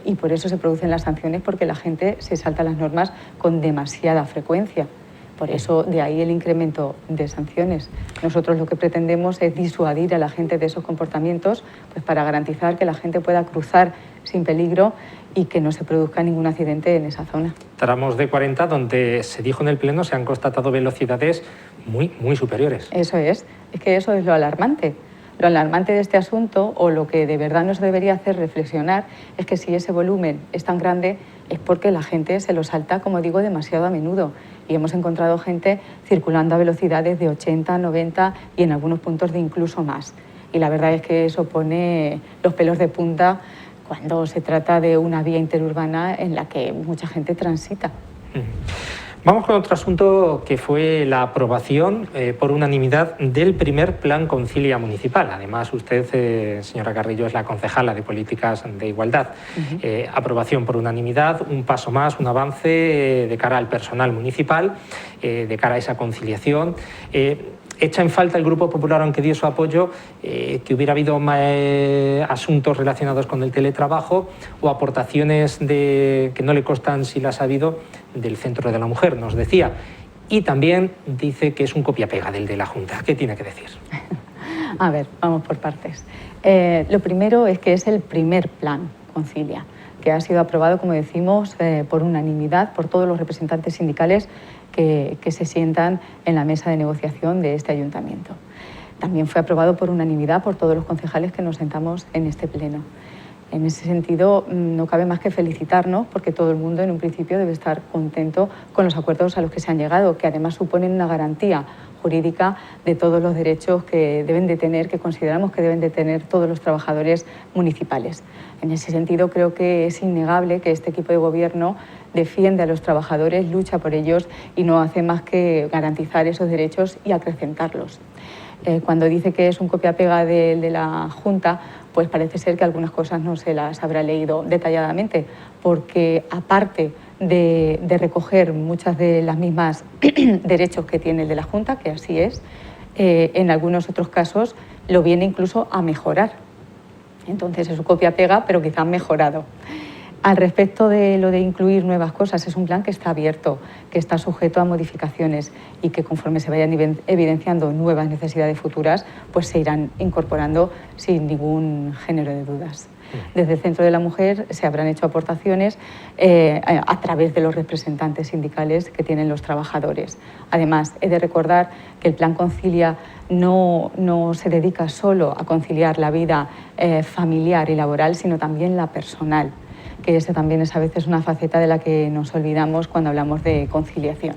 [SPEAKER 4] y por eso se producen las sanciones, porque la gente se salta las normas con demasiada frecuencia. Por eso, de ahí el incremento de sanciones. Nosotros lo que pretendemos es disuadir a la gente de esos comportamientos, pues para garantizar que la gente pueda cruzar sin peligro y que no se produzca ningún accidente en esa zona.
[SPEAKER 1] Tramos de 40 donde se dijo en el Pleno se han constatado velocidades muy superiores.
[SPEAKER 4] Eso es que eso es lo alarmante. Lo alarmante de este asunto, o lo que de verdad nos debería hacer reflexionar, es que si ese volumen es tan grande es porque la gente se lo salta, como digo, demasiado a menudo. Y hemos encontrado gente circulando a velocidades de 80, 90 y en algunos puntos de incluso más. Y la verdad es que eso pone los pelos de punta cuando se trata de una vía interurbana en la que mucha gente transita.
[SPEAKER 1] Vamos con otro asunto, que fue la aprobación por unanimidad del primer Plan Concilia Municipal. Además, usted, señora Carrillo, es la concejala de Políticas de Igualdad. Aprobación por unanimidad, un paso más, un avance de cara al personal municipal, de cara a esa conciliación. Echa en falta el Grupo Popular, aunque dio su apoyo, que hubiera habido asuntos relacionados con el teletrabajo o aportaciones que no le constan, si las ha habido, del Centro de la Mujer, nos decía. Y también dice que es un copia-pega del de la Junta. ¿Qué tiene que decir?
[SPEAKER 4] A ver, vamos por partes. Lo primero es que es el primer plan Concilia, que ha sido aprobado, como decimos, por unanimidad por todos los representantes sindicales que se sientan en la mesa de negociación de este ayuntamiento. También fue aprobado por unanimidad por todos los concejales que nos sentamos en este pleno. En ese sentido, no cabe más que felicitarnos, porque todo el mundo en un principio debe estar contento con los acuerdos a los que se han llegado, que además suponen una garantía jurídica de todos los derechos que deben de tener, que consideramos que deben de tener todos los trabajadores municipales. En ese sentido, creo que es innegable que este equipo de gobierno defiende a los trabajadores, lucha por ellos y no hace más que garantizar esos derechos y acrecentarlos. Cuando dice que es un copia-pega de la Junta, pues parece ser que algunas cosas no se las habrá leído detalladamente, porque aparte de recoger muchas de las mismas derechos que tiene el de la Junta, que así es, en algunos otros casos lo viene incluso a mejorar. Entonces es un copia-pega, pero quizás mejorado. Al respecto de lo de incluir nuevas cosas, es un plan que está abierto, que está sujeto a modificaciones y que conforme se vayan evidenciando nuevas necesidades futuras, pues se irán incorporando sin ningún género de dudas. Desde el Centro de la Mujer se habrán hecho aportaciones a través de los representantes sindicales que tienen los trabajadores. Además, he de recordar que el Plan Concilia no se dedica solo a conciliar la vida familiar y laboral, sino también la personal, que esa también es a veces una faceta de la que nos olvidamos cuando hablamos de conciliación.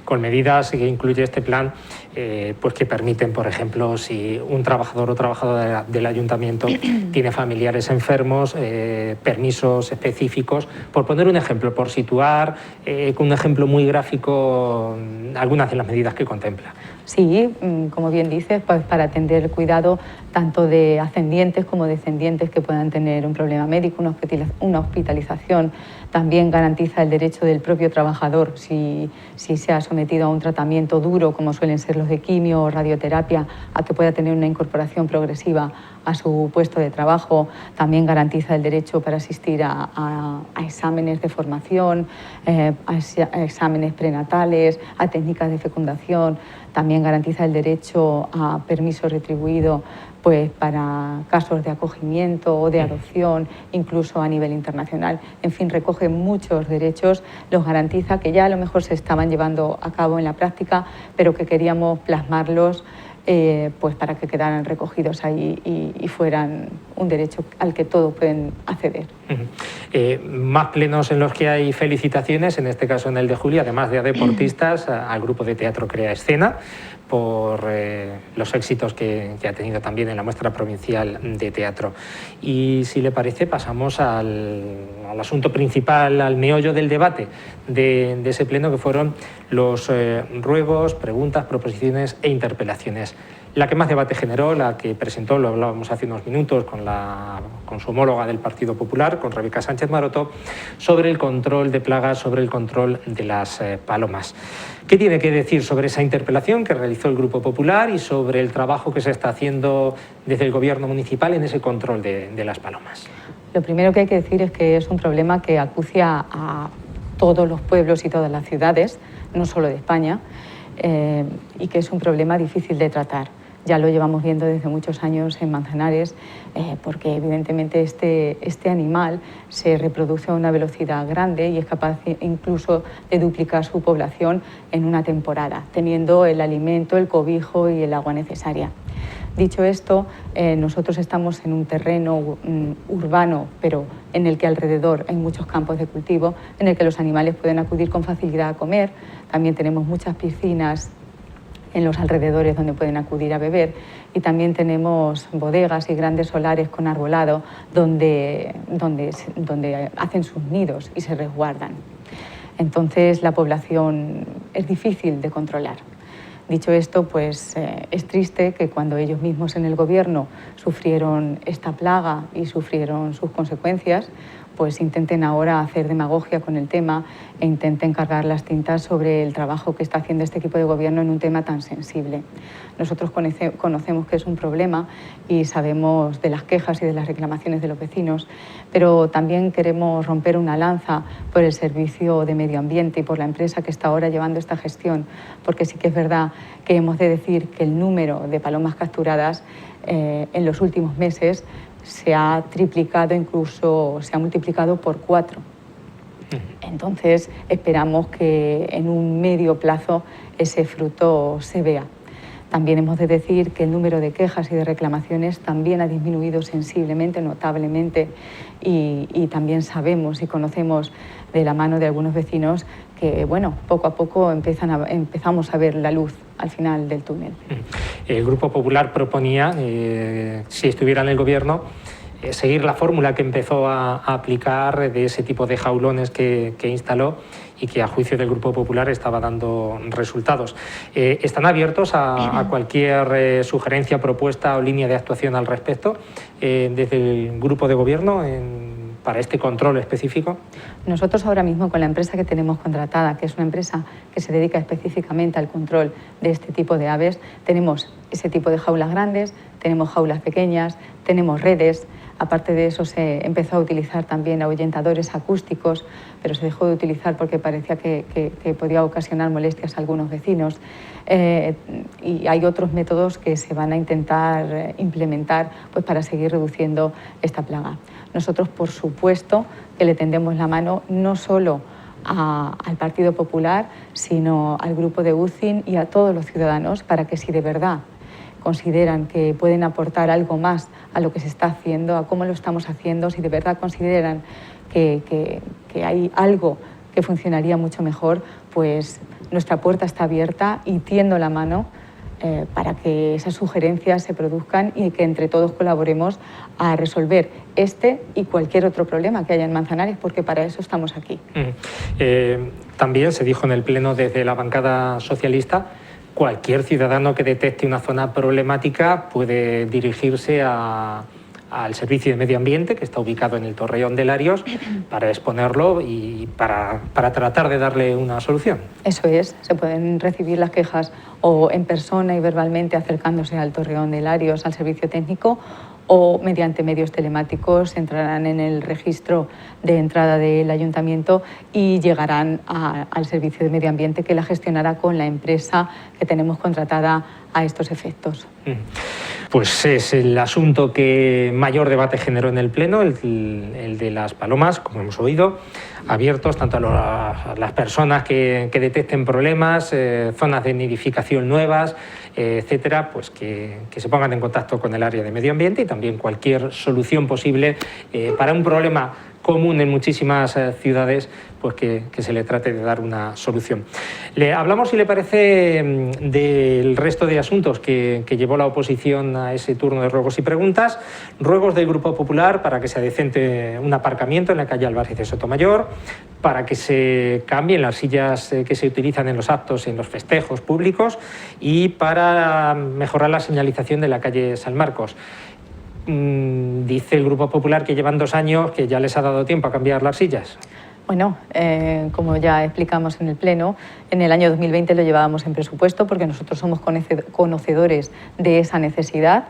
[SPEAKER 1] Con medidas que incluye este plan, pues que permiten, por ejemplo, si un trabajador o trabajadora del ayuntamiento tiene familiares enfermos, permisos específicos. Por poner un ejemplo, por situar con un ejemplo muy gráfico algunas de las medidas que contempla.
[SPEAKER 4] Sí, como bien dices, pues para atender el cuidado tanto de ascendientes como descendientes que puedan tener un problema médico, una hospitalización. También garantiza el derecho del propio trabajador, si se ha sometido a un tratamiento duro, como suelen ser los de quimio o radioterapia, a que pueda tener una incorporación progresiva a su puesto de trabajo. También garantiza el derecho para asistir a exámenes de formación, a exámenes prenatales, a técnicas de fecundación. También garantiza el derecho a permiso retribuido pues para casos de acogimiento o de adopción, incluso a nivel internacional. En fin, recoge muchos derechos, los garantiza, que ya a lo mejor se estaban llevando a cabo en la práctica, pero que queríamos plasmarlos pues para que quedaran recogidos ahí y fueran un derecho al que todos pueden acceder.
[SPEAKER 1] Más plenos en los que hay felicitaciones, en este caso en el de Julia, además de a deportistas, al grupo de teatro Crea Escena, por los éxitos que ha tenido también en la muestra provincial de teatro. Y si le parece, pasamos al asunto principal, al meollo del debate de ese pleno, que fueron los ruegos, preguntas, proposiciones e interpelaciones. La que más debate generó, la que presentó, lo hablábamos hace unos minutos con su homóloga del Partido Popular, con Rebeca Sánchez Maroto, sobre el control de plagas, sobre el control de las palomas. ¿Qué tiene que decir sobre esa interpelación que realizó el Grupo Popular y sobre el trabajo que se está haciendo desde el Gobierno municipal en ese control de las palomas?
[SPEAKER 4] Lo primero que hay que decir es que es un problema que acucia a todos los pueblos y todas las ciudades, no solo de España, y que es un problema difícil de tratar. Ya lo llevamos viendo desde muchos años en Manzanares, porque evidentemente este animal se reproduce a una velocidad grande y es capaz incluso de duplicar su población en una temporada, teniendo el alimento, el cobijo y el agua necesaria. Dicho esto, nosotros estamos en un terreno urbano, pero en el que alrededor hay muchos campos de cultivo, en el que los animales pueden acudir con facilidad a comer. También tenemos muchas piscinas en los alrededores donde pueden acudir a beber, y también tenemos bodegas y grandes solares con arbolado donde hacen sus nidos y se resguardan. Entonces la población es difícil de controlar. Dicho esto, pues es triste que cuando ellos mismos en el Gobierno sufrieron esta plaga y sufrieron sus consecuencias, pues intenten ahora hacer demagogia con el tema e intenten cargar las tintas sobre el trabajo que está haciendo este equipo de gobierno en un tema tan sensible. Nosotros conocemos que es un problema y sabemos de las quejas y de las reclamaciones de los vecinos, pero también queremos romper una lanza por el Servicio de Medio Ambiente y por la empresa que está ahora llevando esta gestión, porque sí que es verdad que hemos de decir que el número de palomas capturadas en los últimos meses se ha triplicado, incluso se ha multiplicado por 4. Entonces esperamos que en un medio plazo ese fruto se vea. También hemos de decir que el número de quejas y de reclamaciones también ha disminuido sensiblemente, notablemente, y también sabemos y conocemos de la mano de algunos vecinos que, bueno, poco a poco empezamos a ver la luz al final del túnel.
[SPEAKER 1] El Grupo Popular proponía, si estuviera en el Gobierno, seguir la fórmula que empezó a aplicar de ese tipo de jaulones que instaló y que a juicio del Grupo Popular estaba dando resultados. ¿Están abiertos a cualquier sugerencia, propuesta o línea de actuación al respecto desde el Grupo de Gobierno para este control específico?
[SPEAKER 4] Nosotros ahora mismo con la empresa que tenemos contratada, que es una empresa que se dedica específicamente al control de este tipo de aves, tenemos ese tipo de jaulas grandes, tenemos jaulas pequeñas, tenemos redes. Aparte de eso, se empezó a utilizar también ahuyentadores acústicos, pero se dejó de utilizar porque parecía que podía ocasionar molestias a algunos vecinos. Y hay otros métodos que se van a intentar implementar pues, para seguir reduciendo esta plaga. Nosotros, por supuesto, que le tendemos la mano no solo al Partido Popular, sino al grupo de UCIN y a todos los ciudadanos para que si de verdad consideran que pueden aportar algo más a lo que se está haciendo, a cómo lo estamos haciendo, si de verdad consideran que hay algo que funcionaría mucho mejor, pues nuestra puerta está abierta y tiendo la mano para que esas sugerencias se produzcan y que entre todos colaboremos a resolver este y cualquier otro problema que haya en Manzanares, porque para eso estamos aquí.
[SPEAKER 1] También se dijo en el Pleno desde la bancada socialista, cualquier ciudadano que detecte una zona problemática puede dirigirse al Servicio de Medio Ambiente, que está ubicado en el Torreón de Larios, para exponerlo y para tratar de darle una solución.
[SPEAKER 4] Eso es, se pueden recibir las quejas o en persona y verbalmente acercándose al Torreón de Larios, al servicio técnico, o mediante medios telemáticos entrarán en el registro de entrada del ayuntamiento y llegarán al Servicio de Medio Ambiente, que la gestionará con la empresa que tenemos contratada a estos efectos.
[SPEAKER 1] Pues es el asunto que mayor debate generó en el Pleno, el de las palomas, como hemos oído, abiertos tanto a las personas que detecten problemas, zonas de nidificación nuevas, etcétera, pues que se pongan en contacto con el área de medio ambiente y también cualquier solución posible para un problema común en muchísimas ciudades, pues que se le trate de dar una solución. Le hablamos, si le parece, del resto de asuntos que llevó la oposición a ese turno de ruegos y preguntas. Ruegos del Grupo Popular para que se adecente un aparcamiento en la calle Álvarez de Sotomayor, para que se cambien las sillas que se utilizan en los actos, en los festejos públicos, y para mejorar la señalización de la calle San Marcos. Dice el Grupo Popular que llevan 2 años, que ya les ha dado tiempo a cambiar las sillas.
[SPEAKER 4] Bueno, como ya explicamos en el Pleno, en el año 2020 lo llevábamos en presupuesto porque nosotros somos conocedores de esa necesidad,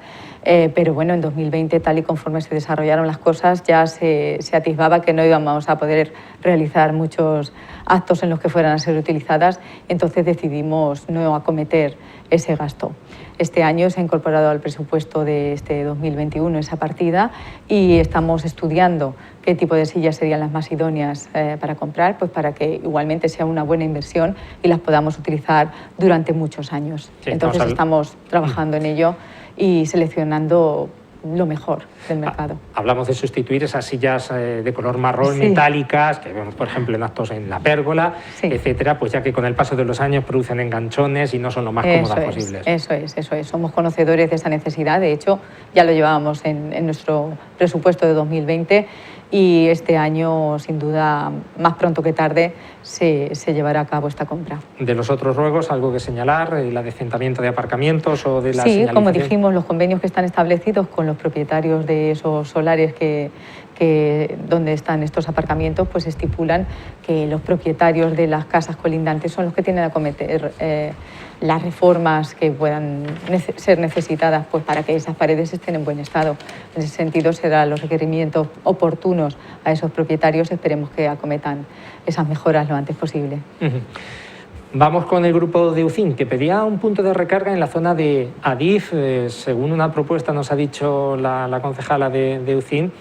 [SPEAKER 4] pero bueno, en 2020, tal y conforme se desarrollaron las cosas, ya se atisbaba que no íbamos a poder realizar muchos actos en los que fueran a ser utilizadas, entonces decidimos no acometer ese gasto. Este año se ha incorporado al presupuesto de este 2021 esa partida y estamos estudiando qué tipo de sillas serían las más idóneas para comprar, pues para que igualmente sea una buena inversión y las podamos utilizar durante muchos años. Sí, entonces estamos trabajando en ello y seleccionando lo mejor del mercado.
[SPEAKER 1] Hablamos de sustituir esas sillas de color marrón, sí, metálicas, que vemos, por ejemplo, en actos en la Pérgola, sí, etcétera, pues ya que con el paso de los años producen enganchones y no son lo más cómodas posibles.
[SPEAKER 4] Eso es. Somos conocedores de esa necesidad. De hecho, ya lo llevábamos en nuestro presupuesto de 2020 y este año, sin duda, más pronto que tarde, se llevará a cabo esta compra.
[SPEAKER 1] De los otros ruegos, ¿algo que señalar? ¿El adecentamiento de aparcamientos o de la
[SPEAKER 4] señalización? Sí, como dijimos, los convenios que están establecidos con los propietarios de esos solares donde están estos aparcamientos, pues estipulan que los propietarios de las casas colindantes son los que tienen que acometer las reformas que puedan ser necesitadas, pues para que esas paredes estén en buen estado. En ese sentido, serán los requerimientos oportunos a esos propietarios. Esperemos que acometan esas mejoras lo antes posible.
[SPEAKER 1] Vamos con el grupo de UCIN, que pedía un punto de recarga en la zona de Adif, según una propuesta nos ha dicho la concejala de UCIN,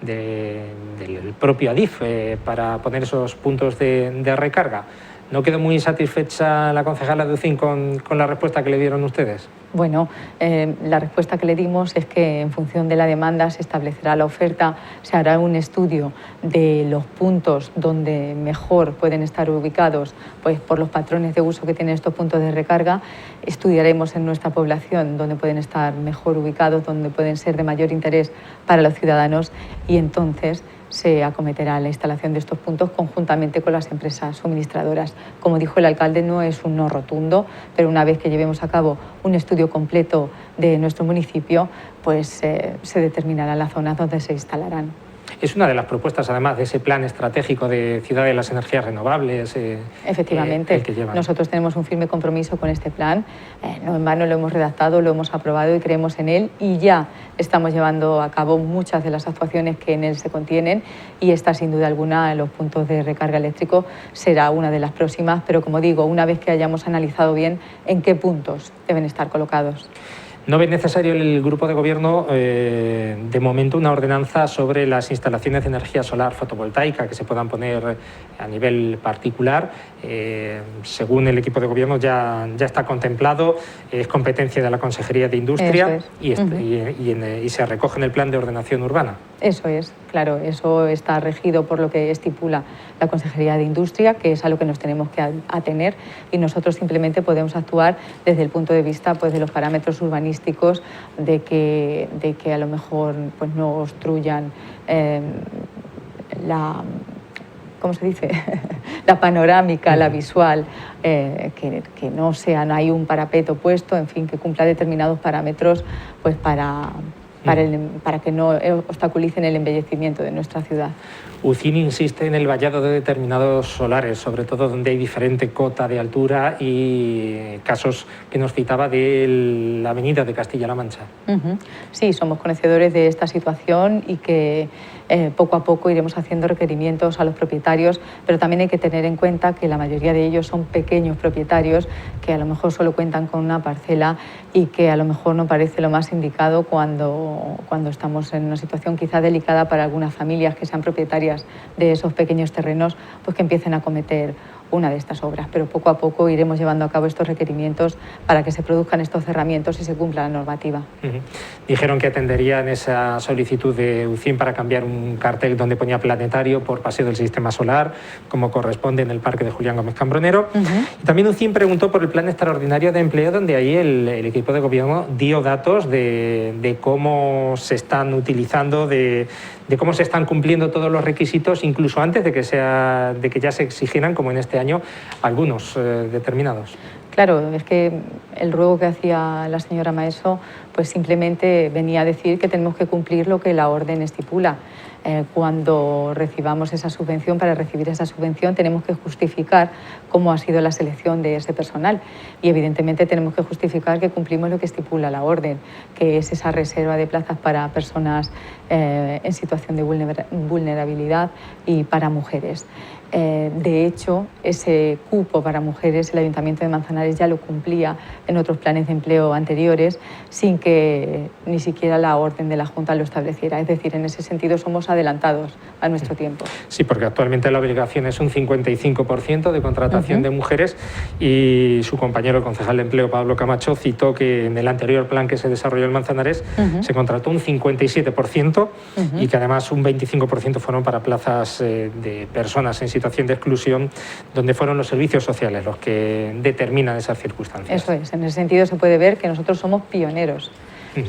[SPEAKER 1] del propio Adif, para poner esos puntos de recarga. ¿No quedó muy satisfecha la concejala de UCIN con la respuesta que le dieron ustedes?
[SPEAKER 4] Bueno, la respuesta que le dimos es que en función de la demanda se establecerá la oferta, se hará un estudio de los puntos donde mejor pueden estar ubicados, pues por los patrones de uso que tienen estos puntos de recarga. Estudiaremos en nuestra población donde pueden estar mejor ubicados, donde pueden ser de mayor interés para los ciudadanos y entonces se acometerá la instalación de estos puntos conjuntamente con las empresas suministradoras. Como dijo el alcalde, no es un no rotundo, pero una vez que llevemos a cabo un estudio completo de nuestro municipio, pues se determinarán las zonas donde se instalarán.
[SPEAKER 1] Es una de las propuestas, además, de ese plan estratégico de Ciudad de las Energías Renovables.
[SPEAKER 4] Efectivamente,
[SPEAKER 1] el que llevan.
[SPEAKER 4] Nosotros tenemos un firme compromiso con este plan. No en vano lo hemos redactado, lo hemos aprobado y creemos en él, y ya estamos llevando a cabo muchas de las actuaciones que en él se contienen, y esta, sin duda alguna, los puntos de recarga eléctrico será una de las próximas, pero como digo, una vez que hayamos analizado bien en qué puntos deben estar colocados.
[SPEAKER 1] ¿No ve necesario el Grupo de Gobierno, de momento, una ordenanza sobre las instalaciones de energía solar fotovoltaica que se puedan poner a nivel particular? Según el equipo de Gobierno ya está contemplado, es competencia de la Consejería de Industria y se recoge en el Plan de Ordenación Urbana.
[SPEAKER 4] Eso es, claro, eso está regido por lo que estipula la Consejería de Industria, que es a lo que nos tenemos que atener, y nosotros simplemente podemos actuar desde el punto de vista, pues, de los parámetros urbanísticos, de que a lo mejor, pues, no obstruyan ¿cómo se dice? La panorámica, la visual, que no sean, hay un parapeto puesto, en fin, que cumpla determinados parámetros, pues para que no obstaculicen el embellecimiento de nuestra ciudad.
[SPEAKER 1] UCIN insiste en el vallado de determinados solares, sobre todo donde hay diferente cota de altura, y casos que nos citaba de la avenida de Castilla-La Mancha.
[SPEAKER 4] Sí, somos conocedores de esta situación y que poco a poco iremos haciendo requerimientos a los propietarios, pero también hay que tener en cuenta que la mayoría de ellos son pequeños propietarios que a lo mejor solo cuentan con una parcela y que a lo mejor no parece lo más indicado cuando estamos en una situación quizá delicada para algunas familias que sean propietarias de esos pequeños terrenos, pues que empiecen a cometer una de estas obras, pero poco a poco iremos llevando a cabo estos requerimientos para que se produzcan estos cerramientos y se cumpla la normativa.
[SPEAKER 1] Dijeron que atenderían esa solicitud de UCIN para cambiar un cartel donde ponía planetario por Paseo del Sistema Solar, como corresponde en el Parque de Julián Gómez Cambronero. Y también UCIN preguntó por el Plan Extraordinario de Empleo, donde ahí el equipo de Gobierno dio datos de cómo se están utilizando, de cómo se están cumpliendo todos los requisitos, incluso antes de que ya se exigieran, como en este año, algunos determinados.
[SPEAKER 4] Claro, es que el ruego que hacía la señora Maeso, pues simplemente venía a decir que tenemos que cumplir lo que la orden estipula. Cuando recibamos esa subvención, para recibir esa subvención tenemos que justificar cómo ha sido la selección de ese personal, y evidentemente tenemos que justificar que cumplimos lo que estipula la orden, que es esa reserva de plazas para personas en situación de vulnerabilidad y para mujeres. De hecho, ese cupo para mujeres el Ayuntamiento de Manzanares ya lo cumplía en otros planes de empleo anteriores, sin que ni siquiera la orden de la Junta lo estableciera. Es decir, en ese sentido somos adelantados a nuestro tiempo.
[SPEAKER 1] Sí, porque actualmente la obligación es un 55% de contratación de mujeres, y su compañero, el concejal de Empleo, Pablo Camacho, citó que en el anterior plan que se desarrolló en Manzanares se contrató un 57% y que además un 25% fueron para plazas de personas en situación de exclusión, donde fueron los servicios sociales los que determinan esas circunstancias.
[SPEAKER 4] Eso es, en ese sentido se puede ver que nosotros somos pioneros.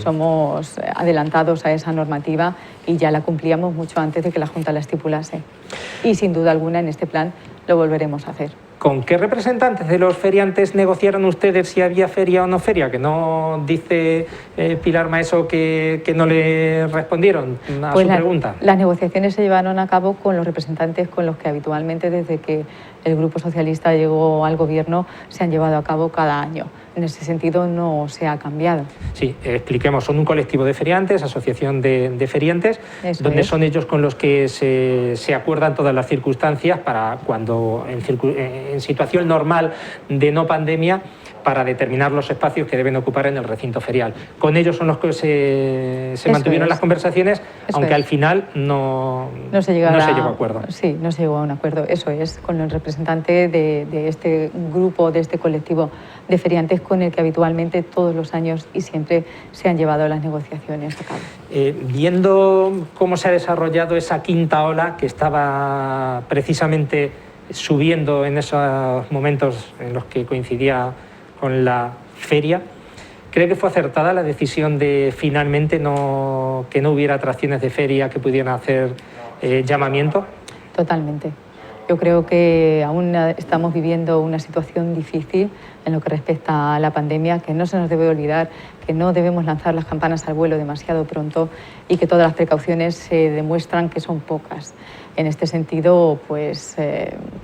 [SPEAKER 4] Somos adelantados a esa normativa y ya la cumplíamos mucho antes de que la Junta la estipulase. Y sin duda alguna en este plan lo volveremos a hacer.
[SPEAKER 1] ¿Con qué representantes de los feriantes negociaron ustedes si había feria o no feria? Que no dice Pilar Maeso que no le respondieron a su pregunta.
[SPEAKER 4] Las negociaciones se llevaron a cabo con los representantes con los que habitualmente, desde que el Grupo Socialista llegó al Gobierno, se han llevado a cabo cada año. En ese sentido no se ha cambiado.
[SPEAKER 1] Sí, expliquemos, son un colectivo de feriantes, asociación de feriantes, donde son ellos con los que se acuerdan todas las circunstancias para cuando en situación normal de no pandemia, para determinar los espacios que deben ocupar en el recinto ferial. Con ellos son los que se mantuvieron las conversaciones, aunque al final no se llegó a acuerdo.
[SPEAKER 4] Sí, no se llegó a un acuerdo, eso es, con el representante de este grupo, de este colectivo de feriantes con el que habitualmente todos los años y siempre se han llevado las negociaciones a cabo.
[SPEAKER 1] Viendo cómo se ha desarrollado esa quinta ola que estaba precisamente subiendo en esos momentos en los que coincidía con la feria, ¿cree que fue acertada la decisión de finalmente que no hubiera atracciones de feria que pudieran hacer llamamiento?
[SPEAKER 4] Totalmente. Yo creo que aún estamos viviendo una situación difícil en lo que respecta a la pandemia, que no se nos debe olvidar, que no debemos lanzar las campanas al vuelo demasiado pronto y que todas las precauciones se demuestran que son pocas. En este sentido, pues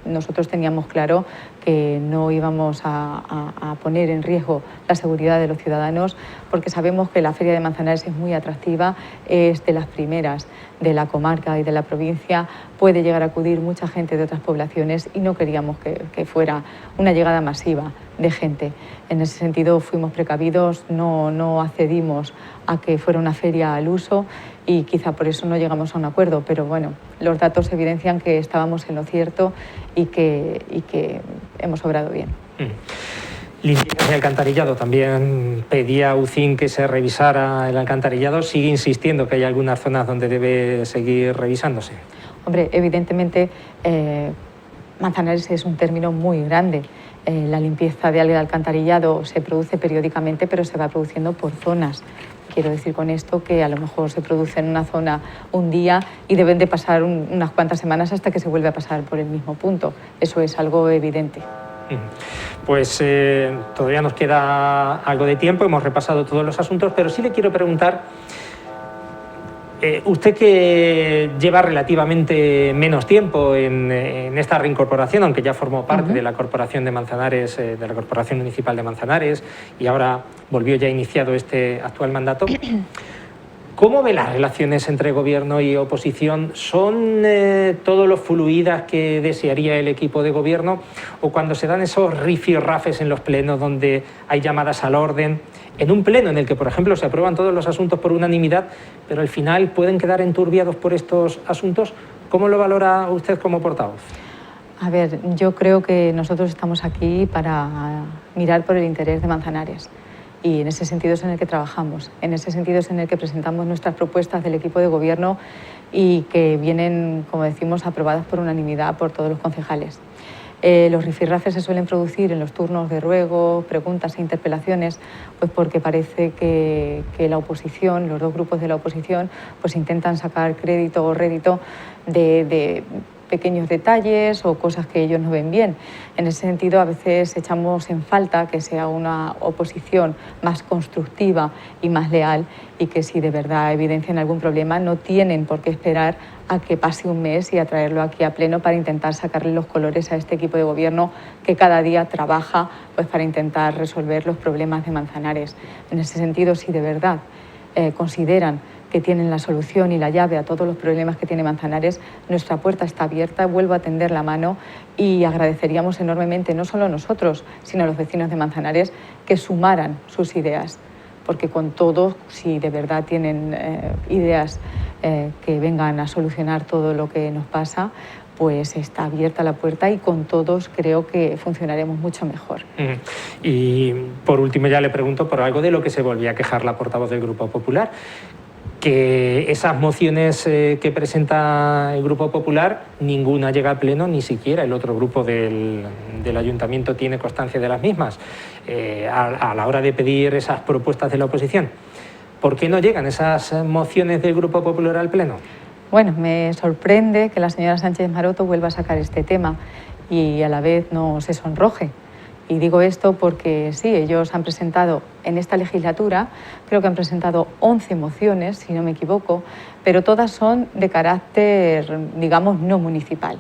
[SPEAKER 4] nosotros teníamos claro que no íbamos a poner en riesgo la seguridad de los ciudadanos, porque sabemos que la Feria de Manzanares es muy atractiva, es de las primeras de la comarca y de la provincia, puede llegar a acudir mucha gente de otras poblaciones y no queríamos que fuera una llegada masiva de gente. En ese sentido fuimos precavidos, no accedimos a que fuera una feria al uso y quizá por eso no llegamos a un acuerdo, pero bueno, los datos evidencian que estábamos en lo cierto y que hemos obrado bien.
[SPEAKER 1] Limpieza de alcantarillado. También pedía UCIN que se revisara el alcantarillado. ¿Sigue insistiendo que hay algunas zonas donde debe seguir revisándose?
[SPEAKER 4] Hombre, evidentemente Manzanares es un término muy grande. La limpieza de alcantarillado se produce periódicamente, pero se va produciendo por zonas. Quiero decir con esto que a lo mejor se produce en una zona un día y deben de pasar unas cuantas semanas hasta que se vuelve a pasar por el mismo punto. Eso es algo evidente.
[SPEAKER 1] Pues todavía nos queda algo de tiempo, hemos repasado todos los asuntos, pero sí le quiero preguntar, usted que lleva relativamente menos tiempo en esta reincorporación, aunque ya formó parte de la Corporación de Manzanares, de la Corporación Municipal de Manzanares, y ahora volvió ya iniciado este actual mandato, ¿cómo ve las relaciones entre gobierno y oposición? ¿Son todo lo fluidas que desearía el equipo de gobierno? ¿O cuando se dan esos rifirrafes en los plenos donde hay llamadas al orden, en un pleno en el que, por ejemplo, se aprueban todos los asuntos por unanimidad, pero al final pueden quedar enturbiados por estos asuntos? ¿Cómo lo valora usted como portavoz?
[SPEAKER 4] A ver, yo creo que nosotros estamos aquí para mirar por el interés de Manzanares. Y en ese sentido es en el que trabajamos, en ese sentido es en el que presentamos nuestras propuestas del equipo de gobierno y que vienen, como decimos, aprobadas por unanimidad por todos los concejales. Los rifirrafes se suelen producir en los turnos de ruego, preguntas e interpelaciones, pues porque parece que la oposición, los dos grupos de la oposición, pues intentan sacar crédito o rédito de pequeños detalles o cosas que ellos no ven bien. En ese sentido, a veces echamos en falta que sea una oposición más constructiva y más leal y que si de verdad evidencian algún problema no tienen por qué esperar a que pase un mes y a traerlo aquí a pleno para intentar sacarle los colores a este equipo de gobierno que cada día trabaja pues, para intentar resolver los problemas de Manzanares. En ese sentido, si de verdad consideran que tienen la solución y la llave a todos los problemas que tiene Manzanares, nuestra puerta está abierta, vuelvo a tender la mano y agradeceríamos enormemente, no solo nosotros, sino a los vecinos de Manzanares, que sumaran sus ideas, porque con todos, si de verdad tienen ideas que vengan a solucionar todo lo que nos pasa, pues está abierta la puerta y con todos creo que funcionaremos mucho mejor.
[SPEAKER 1] Y por último ya le pregunto por algo de lo que se volvía a quejar la portavoz del Grupo Popular, que esas mociones que presenta el Grupo Popular, ninguna llega al pleno, ni siquiera el otro grupo del Ayuntamiento tiene constancia de las mismas. A la hora de pedir esas propuestas de la oposición, ¿por qué no llegan esas mociones del Grupo Popular al pleno?
[SPEAKER 4] Bueno, me sorprende que la señora Sánchez Maroto vuelva a sacar este tema y a la vez no se sonroje. Y digo esto porque sí, ellos han presentado en esta legislatura, creo que han presentado 11 mociones, si no me equivoco, pero todas son de carácter, digamos, no municipal.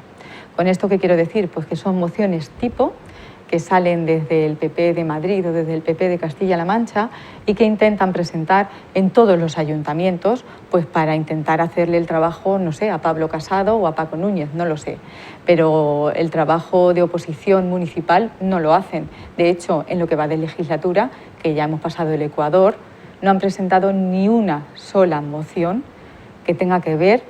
[SPEAKER 4] ¿Con esto qué quiero decir? Pues que son mociones tipo que salen desde el PP de Madrid o desde el PP de Castilla-La Mancha y que intentan presentar en todos los ayuntamientos pues para intentar hacerle el trabajo, no sé, a Pablo Casado o a Paco Núñez, no lo sé. Pero el trabajo de oposición municipal no lo hacen. De hecho, en lo que va de legislatura, que ya hemos pasado el Ecuador, no han presentado ni una sola moción que tenga que ver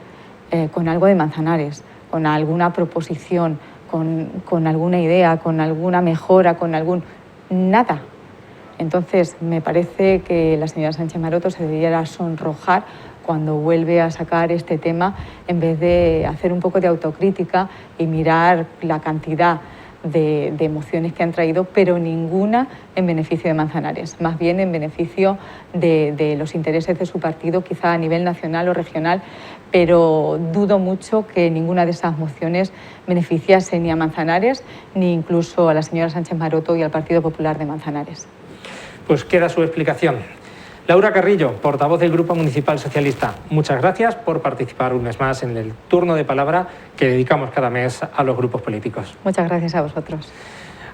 [SPEAKER 4] con algo de Manzanares, con alguna proposición, con alguna idea, con alguna mejora, con algún... nada. Entonces, me parece que la señora Sánchez Maroto se debiera sonrojar cuando vuelve a sacar este tema en vez de hacer un poco de autocrítica y mirar la cantidad de mociones que han traído, pero ninguna en beneficio de Manzanares, más bien en beneficio de los intereses de su partido, quizá a nivel nacional o regional, pero dudo mucho que ninguna de esas mociones beneficiase ni a Manzanares ni incluso a la señora Sánchez Maroto y al Partido Popular de Manzanares.
[SPEAKER 1] Pues queda su explicación. Laura Carrillo, portavoz del Grupo Municipal Socialista, muchas gracias por participar un mes más en el turno de palabra que dedicamos cada mes a los grupos políticos.
[SPEAKER 4] Muchas gracias a vosotros.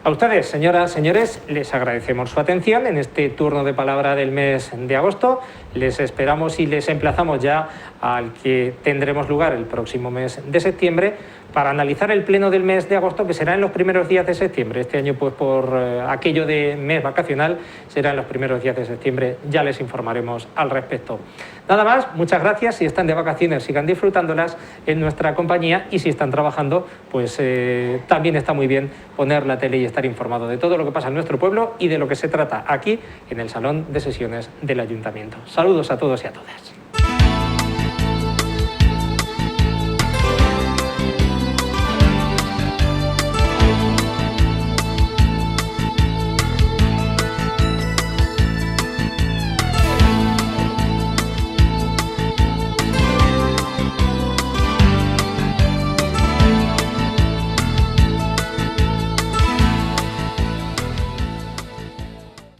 [SPEAKER 1] A ustedes, señoras, señores, les agradecemos su atención en este turno de palabra del mes de agosto. Les esperamos y les emplazamos ya al que tendremos lugar el próximo mes de septiembre para analizar el pleno del mes de agosto, que será en los primeros días de septiembre. Este año, pues por aquello de mes vacacional, será en los primeros días de septiembre. Ya les informaremos al respecto. Nada más, muchas gracias. Si están de vacaciones, sigan disfrutándolas en nuestra compañía, y si están trabajando, pues también está muy bien poner la tele y estar informado de todo lo que pasa en nuestro pueblo y de lo que se trata aquí en el Salón de Sesiones del Ayuntamiento. Saludos a todos y a todas.